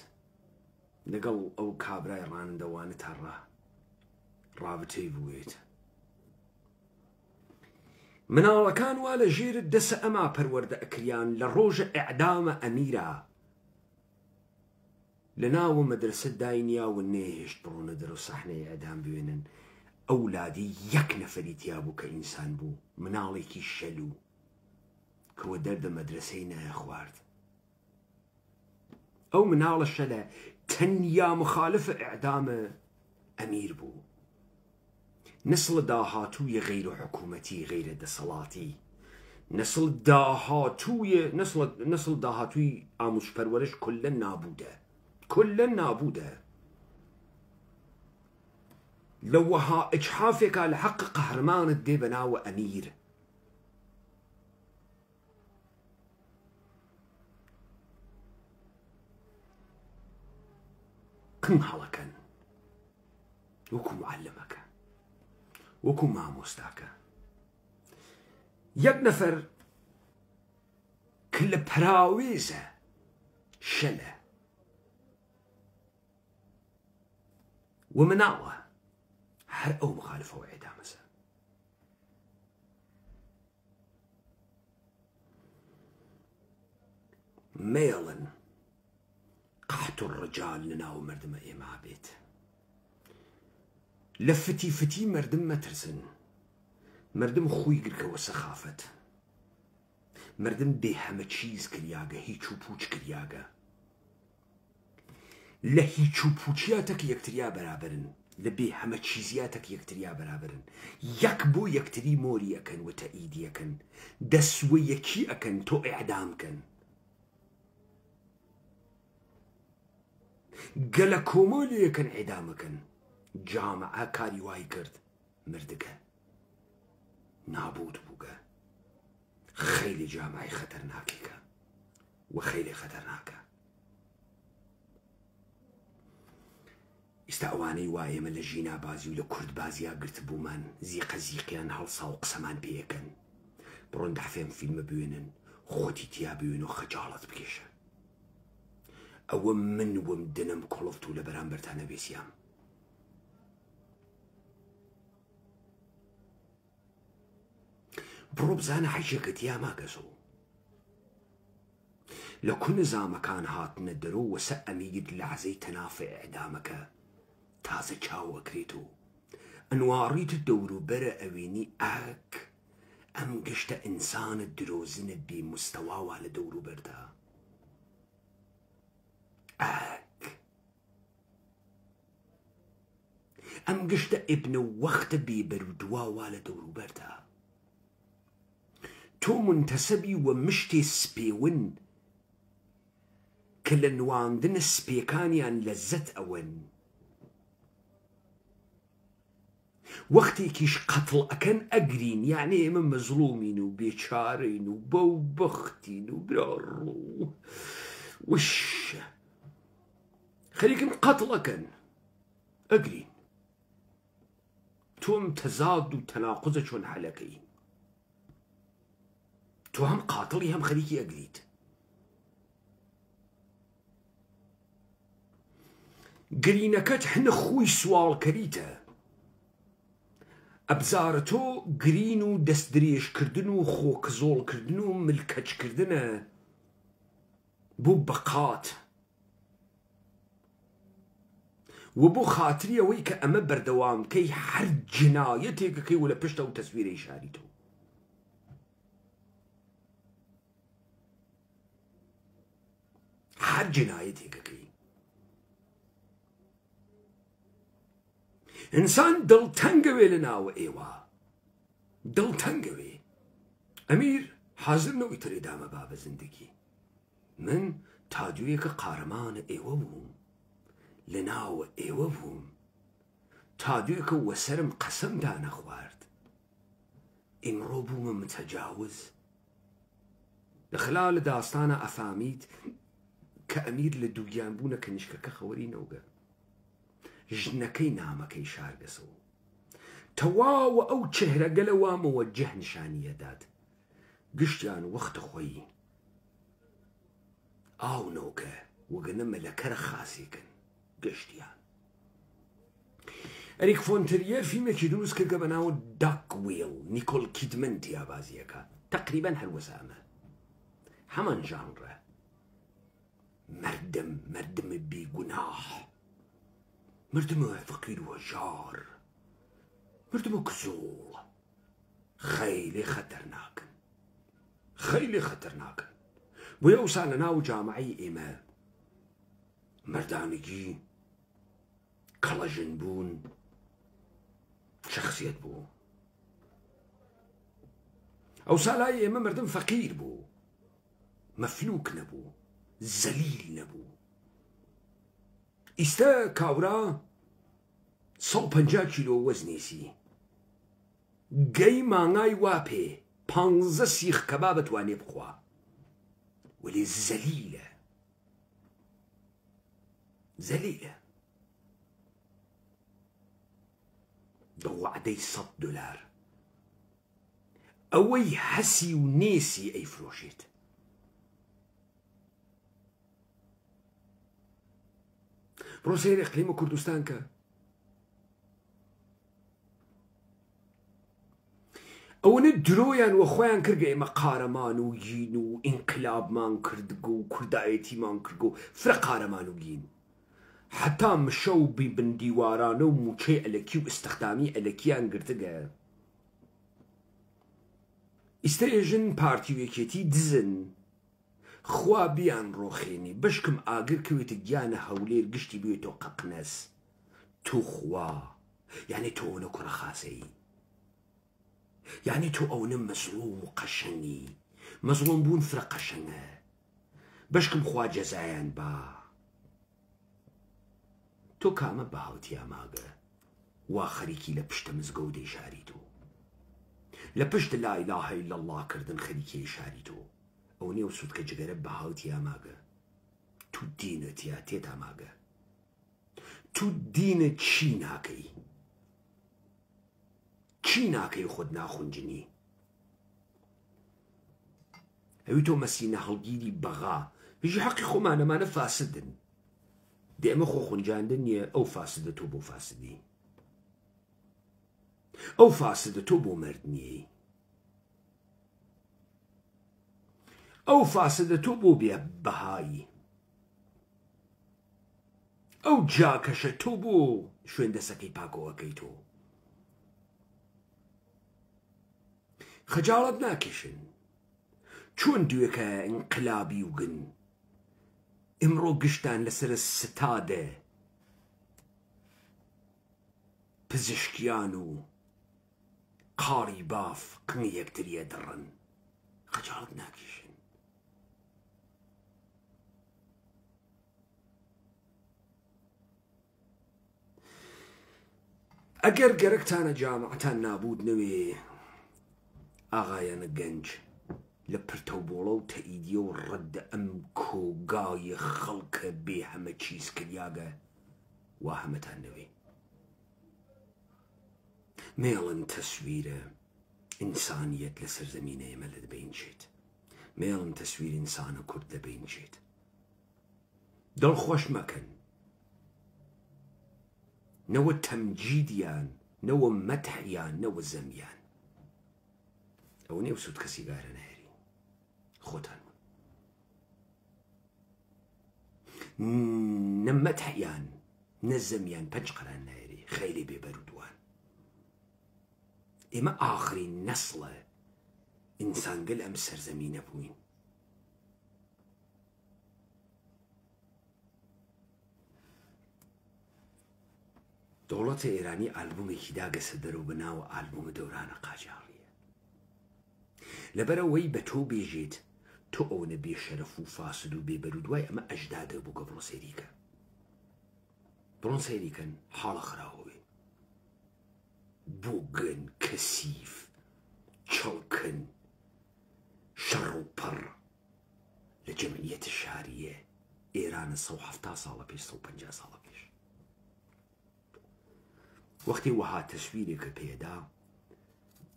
لەگەڵ ئەو کابرای ڕانندەوانە تا ڕابتەی بووێت. مناڵەکان وا لە ژێرت دەسە ئەما پەروەردە ئەکریان لە ڕۆژە ئەعدامە ئەمیرە لە ناوە مەدرسە داینیاوە نێهێشت بڕۆنە دەرەو سەحنەی ئەعدام بوێنن. ئەولادی یەک نەفەری تیا بوو کە ئینسان بوو، مناڵێکی شەلوو کەوە دەردە مەدرسەی نایە خوارد. ئەو مناڵە شەلە تەنیا مخالفە ئەعدامە ئەمیر بوو. نسڵ داهاتوویە غەیرە حکوومەتی غەیرە دەسەڵاتی، نسڵ داهاتووی ئاموزپەروەرش کولەن نابوودە. لە وەها ئجحافێکا لە حەق قەهرمانت دێ بەناوە ئەمیر. قم هەڵەکەن وەکو معلمەکە، وەکو مامۆستاکە. یەک نەفەر کە لە پەراوێزە شەلە و مناڵە هەر ئەو مخالفەوە ئێدامەزە. مێڵن قەحت الڕجال لەناو مردمە ئێمە بێت. لە فتی مردم مەترسن، مردم خۆی گرکەوە سەخافەت، مردم بێ هەمە چیز کریاگە، هیچ و پوچ کریاگە. لە هیچ و پوچیاتەک یەکتریا بەرابرن، لە بێ هەمە چیزیاتەک یەکتریا بەرابرن. یەک بۆ یەکتری مۆری ئەکەن و تەئیدی ئەکەن، دەسوە یەکی ئەکەن تۆ ئیعدامکەن. گەلە کۆمەڵ یەکەن ئیعدامەکەن. جامعە کاری وای کرد مردەکە نابود بووگە. خەیلی جامعی خەتەرناکێکە و خەیلی خەتەرناکە. ئێستا ئەوانەی وای ئێمە لە ژینا بازی و لە کورد بازیە گرت بوومان، زیقە زیقیان هەڵسا و قسەمان پێیەکەن. بڕۆن دەحفێم فیلمە بوێنن، خۆتی تیا بوێن و خەجاڵت بکێشە. ئەوە من وم دنم کۆڵفت و لە بەرامبەرتانە بێسیام. بڕۆ بزانە حیشەکە تیا ماگەزۆ. لە کو نزامەکان هاتنە دەرۆ وەسە ئەمیگت لە عەزەی تەنافە ئیعدامەکە تازە چاوەکرێت و ئەنواڕیت دەوروبەرە ئەوێنی ئاک ئەم گشتە ئینسانە درۆزنە بێ مستەواوە لە دەوروبەردا. ئاک ئەم گشتە ئێبنە وەختە بێ بەرودواوە لە دەوروبەردا. تۆ منتەسەبی وە مشتێ سپێون کە لە نواندنە سپێکانیان لەزەت ئەوەن. وەختێکیش قەتڵ ئەکەن ئەگرین، یعنی ئێمە مەزڵومین و بێچارەین و بەو بەختین و براڕوو وشە خەریکن قەتڵ ئەکەن ئەگرین. تۆم تەزاد و تەناقوزە چۆن حەلەکەی. تۆ هەم قاتڵی هەم خەریکی ئەگریت. گرینەکەت هەنە خۆی سوالکەریتە. ئەبزارە تۆ گرین و دەستدرێژکردن و خۆکزۆڵکردن و ملکەچکردنە بۆ بەقات و بۆ خاتری ئەوەی کە ئەمە بەردەوامکەی هەر جنایەتێکەکەی و لە پشتە و تەسویرەی شاری تۆ. هەر جنایەتێکەکەی. ئینسان دڵتەنگەوێ لە ناوە ئێوە، دڵتەنگەوێ. ئەمیر حازر نەوەی ترێدامە با بە زندگی. من تا دوێکە قارەمانە ئێوە بووم، لە ناوە ئێوە بووم، تا دوێکە وەسەرم قەسەمدا نەخوارد. ئیمڕۆ بوومە متەجاوز لخلال داستانە ئەفامید کە ئەمیر لە دووگیان بوونە کە نیشکەکە خەوەری نەوگە ژنەکەی نامەکەی شاردەسەوە تەواوە ئەو چهرەگە لە وامەوە جەه نیشانیەدات گشتیان وەختە خۆی ئاو نەوگە وەگەنە مەلەکەرە خاسیکن گشتیان ئەریک فۆنتریە فیلمێکی دروست کردگە بە ناو داکویل نیکۆل کیدمن تیابازیەکە تقریبا هەروەسامە هەمان ژانڕە مردم بیگوناح مردمە فەقیر و هەژار مردمە کزۆڵ خەیلی خەتەرناکن بۆیە ئەوسا لە ناو جامعەی ئێمە مەردانگی کەڵەژن بوون شخصیت بوو ئەوسا لای ئێمە مردم فەقیر بوو مەفلوک نەبوو زەلیل نەبوو ئیستە کاورا 150 کیلۆ وەزنێسی گەی مانگای وا پێ 15 سیخ کەبا بتوانێ بخوا وەلێ زەلیلە بە وعدەی $100 ئەوەی هەسی و نێسی ئەیفرۆشێت بڕۆ سەیری ئەقلیمە کوردستان کە ئەوەنە درۆیان وە خۆیان کردگە ئێمە قارەمان و گین و ئینقلابمان کردگە و کوردایەتیمان کردگە و فرە قارەمان و گین حتا مشە و بیبندیوارانە و موچەی ئەلەکی و ئستەخدامی ئەلەکیان گرتگە ئیستە ئێژن پارتی و یەکێتی دزن خوا بیان ڕۆخێنی بەشکم ئاگر کەوێتە گیانە هەولێر گشتی بێتەوە قەقنەس تۆ خوا یعنی تۆ ئەوەنە کوڕە خاسەیی یعنی تۆ ئەوەنە مەزڵوم و قەشەنی مەزڵوم بوون فرە قەشەنە بەشکم خوا جەزایان با تۆ کامە بەهاوتی ئاماگە وا خەریکی لە پشتە مزگەوتەی شاری تۆ لە پشت لا ئیلاهە ئیلا الله کردن خەریکەی شاری تۆ ئەو نێو سوود کە جگەرە بەهاوتی ئاماگە تو دینت یا تێت ئاماگە تو دینت چی ناکەی خۆت ناخونجنی ئەوی تۆ مەسینە هەڵگیری بەغا بژی حەقی خۆمانەمانە فاسدن دێ ئەمە خۆ خونجاندن نییە ئەو فاسدە تۆ بۆ فاسدی ئەو فاسدە تۆ بۆ مرد نییە ئەو فاسدە تۆ بۆ بێ بەهایی ئەو جاکەشە تۆ بۆ شوێن دەسەکەی پاکۆوەکەی تۆ خەجاڵەت ناکێشن چۆن دوێکە ئینقلابی وگن ئمڕۆ گشتان لەسەر ستادە پزیشکیان و قاڕی باف قنی یەکتریە دەڕن خەجاڵەت ناکێشن ئەگەر گەرەکتانە جامعتان نابود نەوێ ئاغایانە گەنج لە پرتەوبۆڵە و تەئیدیە و ڕەدە ئەم کۆگای خەڵکە بێ هەمە چیز کریاگە وا هەمەتان نەوێ مێڵن تەسویرە ئینسانیەت لە سەرزەمینە ئێمە لە دەبینچێت مێڵن تەسویر ئینسانە کورد دەبینچێت دڵخۆش مەکەن نەوە تەمجیدیان نەوە مەدحیان نەوە زەمیان ئەو نێو سوود کەسی گارە نایری خۆتان نە مەدحیان نە زەمیان پەنج قەران نایری خەیلی بێبەرودوان ئێمە ئاخرین نەسڵە ئینسانگەل ئەم سەرزەمینە بووین دەوڵەتە ئێرانی ئالبومێکی داگەسە دەرەوە بەناوە ئالبومە دەورانە قاجاڕیە لەبەرەوەی بە تۆ بێژێت تۆ ئەوەنە بێشەرەف و فاسد و بێبەرودوای ئەمە ئەجدادە بوو کە بڕۆ سەیریکە بڕۆن سەیریکەن حاڵە خراوەوێ بووگن کەسیف چڵکن شەڕ و پەڕ لجمعية الشارية إيران 170 ساڵە پێش 150 ساڵە پێش وەختی وەها تەسویرێکە پێدا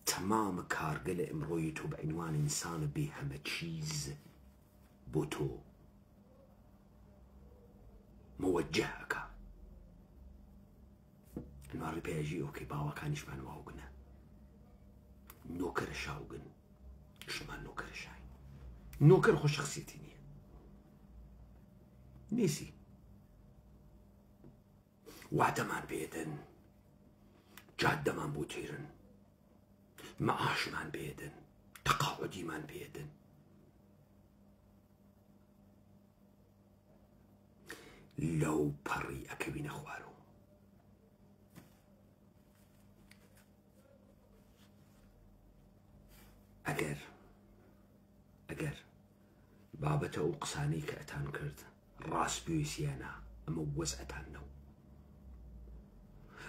تەمامە کارگە لە ئەمڕۆیی تۆ بە عنوان ئینسانە بێ هەمە چیز بۆ تۆ مەوەجەهەکە ئەنواری پێژی ئۆکەی باوەکانیشمان واوگنە نۆکەرە شاوگن شمان نۆکەرە شاین نۆکەر خۆ شخصیەتی نییە نیسی وعدەمان بێدن جادەمان بۆ تێرن مەعاشمان بێدن تەقاعودیمان بێدن لەو پەڕی ئەکەوینە خوارەوە ئەگەر بابەتە ئەو قسانەی کە ئەتان کرد ڕاست بوێسیانە ئەمە وەزعەتانەوە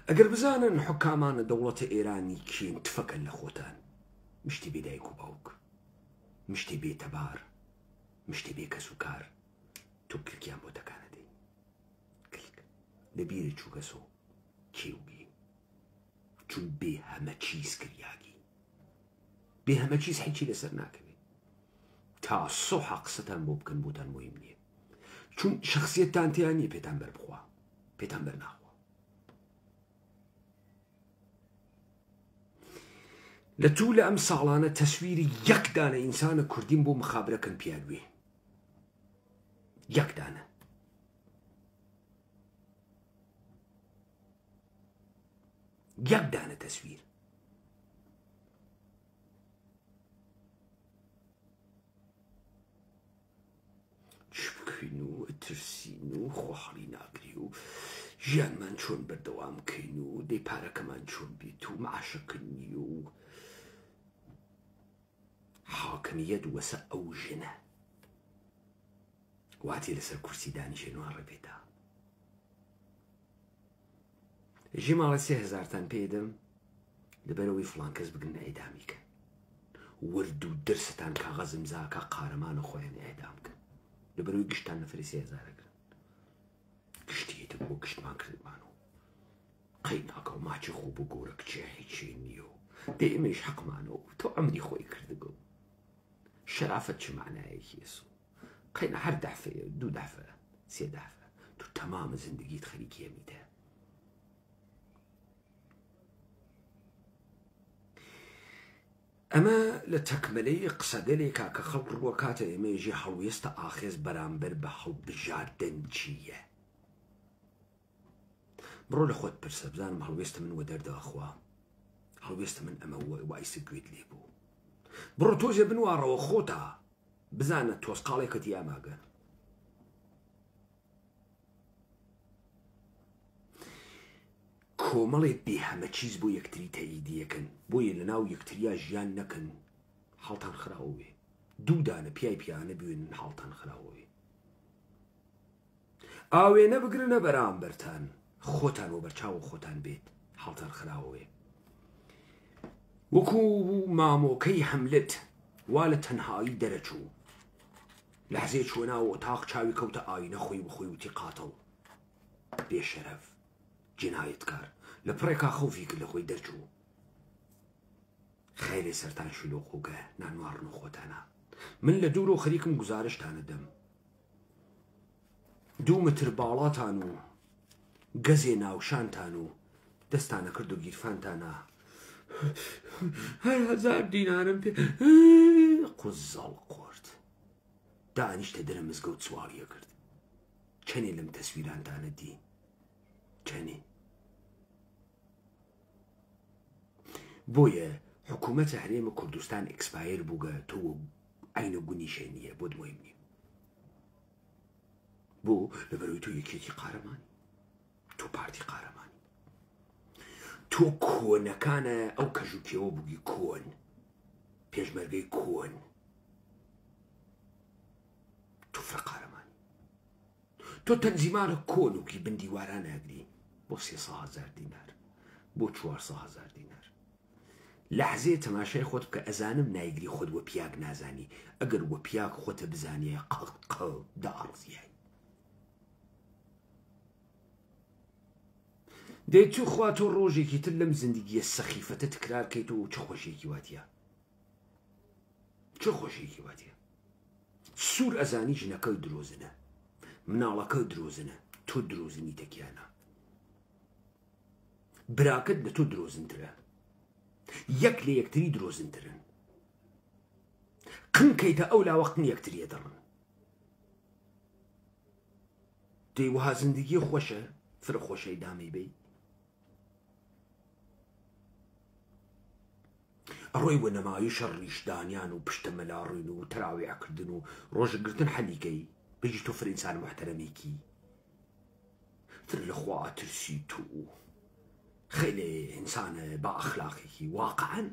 ئەگەر بزانن حکامانە دەوڵەتە ئێرانی کین تفەکەن لە خۆتان مشتی بێ دایک و باوک مشتی بێ تەبار مشتی بێ کەس و کار تۆ کلکیان بۆ دەکانە دەی کلک لەبیرە چووکەسۆ کێوگی چون بێ هەمە چیز کریاگی بێ هەمە چیز هیچی لەسەر ناکەوێت تا سۆحا قسەتان بۆ بکەن بۆتان مهم نییە چون شخصیەتتان تیان نییە پێتان بەربخوا پێتان بەرناخوا لە توو لە ئەم ساڵانە تەسویری یەک دانە ئینسانە کوردیم بۆ مخابرەکەن پیاوێ یەک دانە یەک دانە تەسویر چ بکەین و ئەترسین و خۆحەڵی ناگری و ژیانمان چۆن بەردەوام بکەین و دەی پارەکەمان چۆن بیت و مەعاشەکردنی و حاکمیەت وەسە ئەو ژنە واتی لەسەر کورسی دانیشێنوان ڕێپێدا ژی ماڵە 3000تان پێدەم لەبەرەوەی فڵان کەس بگرنە ئێدامیکە ورد و درستان کاغەزم زاکە قارەمانە خۆیان ئێدام بکەن لەبەرەوەی گشتان نەفری 3000گرن گشتیتە بۆ گشتمان کردمانەوە قەی ناکە و ماچی خۆ بۆ گۆرە کچێ هیچی نییە و دێ ئێمەش حەقمانەوە تۆ ئەمری خۆی کردگە شرافەت چ معنایەکی ئێسو قەینە هەر دەفەیە 2 دەفە 3 دەفە تو تەمامە زندگیت خەریکی ئەمیتە ئەمە لە تەکملەی قسەگەلێکا کە خەڵک ڕووە کاتە ئێمەژی هەڵوێستە ئاخێز بەرامبەر بە هەڵبژاردن چییە بڕۆ لە خۆت پرسە بزانم هەڵوێستە من وە دەردەخوا هەڵوێستە من ئەمە وایسە گوێت لێ بوو بڕۆ تۆزێ بنوارەوە خۆتە بزانە تۆسقاڵێکەتی ئاماگە کۆمەڵێ بێ هەمە چیز بۆ یەکتری تەییدیەکەن بۆیە لە ناو یەکتریا ژیان نەکەن هەڵتان خراوێ 2 دانە پیای پیانە بوێنن هەڵتان خراوێ ئاوێنە بگرنە بەرامبەرتان خۆتان و بەرچاو خۆتان بێت هەڵتان خراوێ وەکو مامۆکەی هەملت وا لە تەنهایی دەرەچوو لەحزێ چوە ناو ئۆتاق چاوی کەوتە ئاینە خۆی بخۆی وتی قاتەڵ بێشەرەف جنایەتکار لە پڕێکا خەوفی کرد لە خۆی دەرچوو خەیرێ سەرتان شلۆقوگە نانواڕن و خۆتانە من لە دوور و خەریکم گزارشتانە دەم 2 متر باڵاتان و گەزێ ناوشانتان و دەستانە کرد و گیرفانتانە هەر 1000 دینارم پێ قوزەڵ قۆرد دانیشتە دەرە مزگەوت سواڵیە کرد چەنێ لەم تەسویرانتانە دی چەنێ بۆیە حکوومەتە هەرێمە کوردستان ئەکسپایر بووگە تۆ ئاینە گونیشێ نییە بۆ دوای نیە بۆ لەبەرەوەی تۆ یەکێتی قارەمانی تۆ پارتی قارەمانی تۆ کۆنەکانە ئەو کەژوکیەوە بووگی کۆن پێشمەرگەی کۆن تۆ فرە قارەمانی تۆ تەنزیمانە کۆنوکی بندیواران ئەگری بۆ 300,000 دینار بۆ 400,000 دینار لحظێ تەماشای خۆت بکە ئەزانم نایگری خۆت وە پیاک نازانی ئەگەر وە پیاک خۆتە بزانیە قەق داڕزیای دەی تو خوا تۆ ڕۆژێکی تر لەم زیندگیە سەخیفەتە تکرار کەیتەوە و چ خۆشێکی واتیە چ خۆشێکی واتیە سوور ئەزانی ژنەکەی درۆزنە مناڵەکە درۆزنە تۆ درۆزنی تەکیانە براکەت لە تۆ درۆزنترە یەک لە یەکتری درۆزنترن قنکەیتە ئەو لاوەقتن یەکتریە دەڕن دەی وها زیندگی خۆشە فرە خۆشەی دامی بی ئەڕۆی وە نەمایی شەڕیشدانیان و پشتە مەلاڕین و تەراویعکردن و ڕۆژەگرتن حەلیکەی بەژی تۆ فرە ئینسان محتەرەمێکی تر لەخوا ترسی تو خیلی ئینسانە با ئەخلاقێکی واقعەن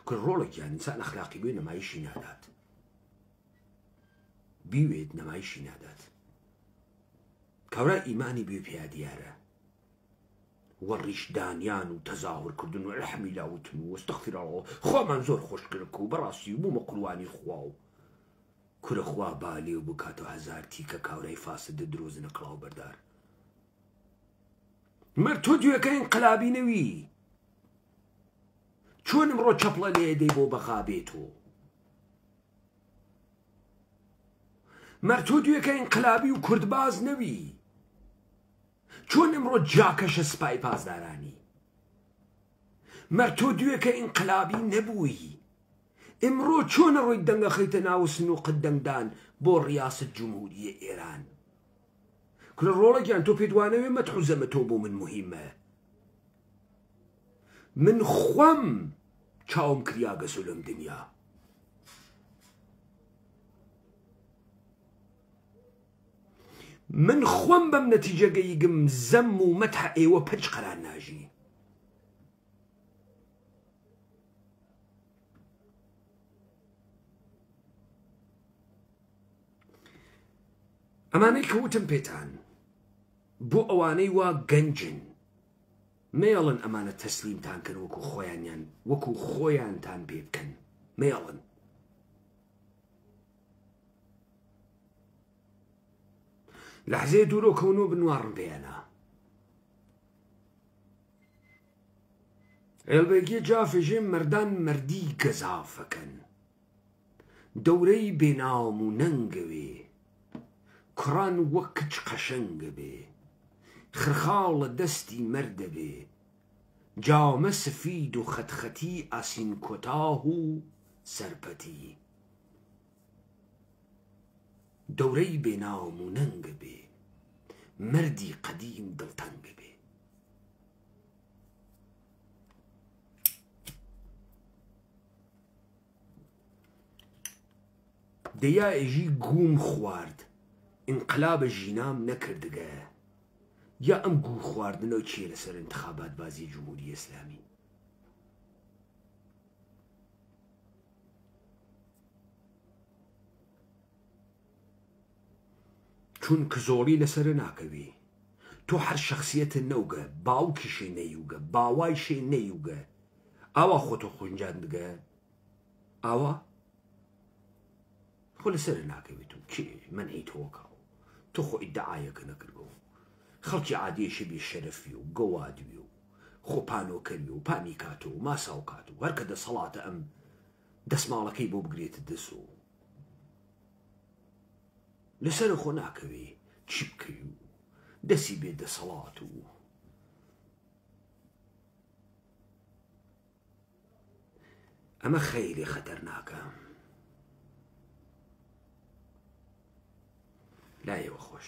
کە ڕۆڵێکیان ئینسان ئەخلاقی بێ نەمایشی نادات بیوێت نەمایشی نادات کەورە ئیمانی بێ پێیا دیارە وەڕیشدانیان و تەزاوڕکردن و ئەلحەمدولیلاوتن و ئەستەغفیرڵڵا خۆمان زۆر خۆشکردن و بەڕاستی بوومە قوربانی خوا و کورە خوا بالێ و بکاتەوە هەزار تیکە کاورای فاسدە درۆزنە کڵاو بەردار مەر تۆ دوێەکە ئینقلابی نەوی چۆن ئەمڕۆ چەپڵە لێدەی بۆ بەغا بێتۆ مەر تۆ دوێەکە ئینقلابی و کوردباز نەوی چۆن ئەمڕۆ جاکەشە سپای پاسدارانی مەر تۆ دوێەکە ئینقلابی نەبووی ئەمڕۆ چۆنە ڕۆی دەنگە خەیتە ناو سنووقت دەنگدان بۆ ڕیاست جمهوریە ئێران کورە ڕۆڵێکیان تۆ پێت وانەوێ مەتحوزەمە تۆ بۆ من مهمە من خۆم چاوم کریا گەسۆ لەم دنیا من خۆم بەم نەتیجەگەیگم زەم و مەتح ئێوە پەچ قەرار ناژی ئەمانەی کەوتم پێتان بۆ ئەوانەی وا گەنجن مێڵن ئەمانە تەسلیمتان کرد وەکو خۆیانیان وەکو خۆیانتان پێ بکەن مێڵن لەحزەیە دوورۆکەونەوە بنوارم پێیانە ئێڵبێگی جافێژێ مەردان مەردی گەزافەکەن دەورەی بێناوم و نەنگەوێ کوڕان وەک کچ قەشەنگە بێ خرخاڵ لە دەستی مەردە بێ جامە سفید و خەتخەتی ئاسین کۆتاه و سەرپەتی دەورەی بێناوم و نەنگە بێ مەردی قەدیم دڵتەنگە بێ دەیا ئێژی گوم خوارد ئینقلابە ژینام نەکردگە یا ئەم گوو خواردنەوە چیە لەسەر انتخابات بازی جمهوری ئیسلامی چونکە زۆری لەسەرە ناکەوی تۆ هەر شخصیەتە نەوگە باوکیشێ نەیوگە باوایشێ نەیوگە ئاوا خۆتۆ خۆنجان دگە ئاوا خۆ لەسەرە ناکەوێت و کێ منعی تۆکاو تۆ خۆ ئیدعایەکە نەکردەوە خەڵکی عادیێشە بێ شەرەفی و گەوادوی و خۆپانۆکەوی و پانی کاتۆ و ماساو کات و هەرکە دەسەڵاتە ئەم دەسماڵەکەی بۆ بگرێتە دەست و لەسەر خۆ ناکەوێ چی بکەی و دەسی بێ دەسەڵات و ئەمە خەیری خەتەرناکە لایەوە خۆش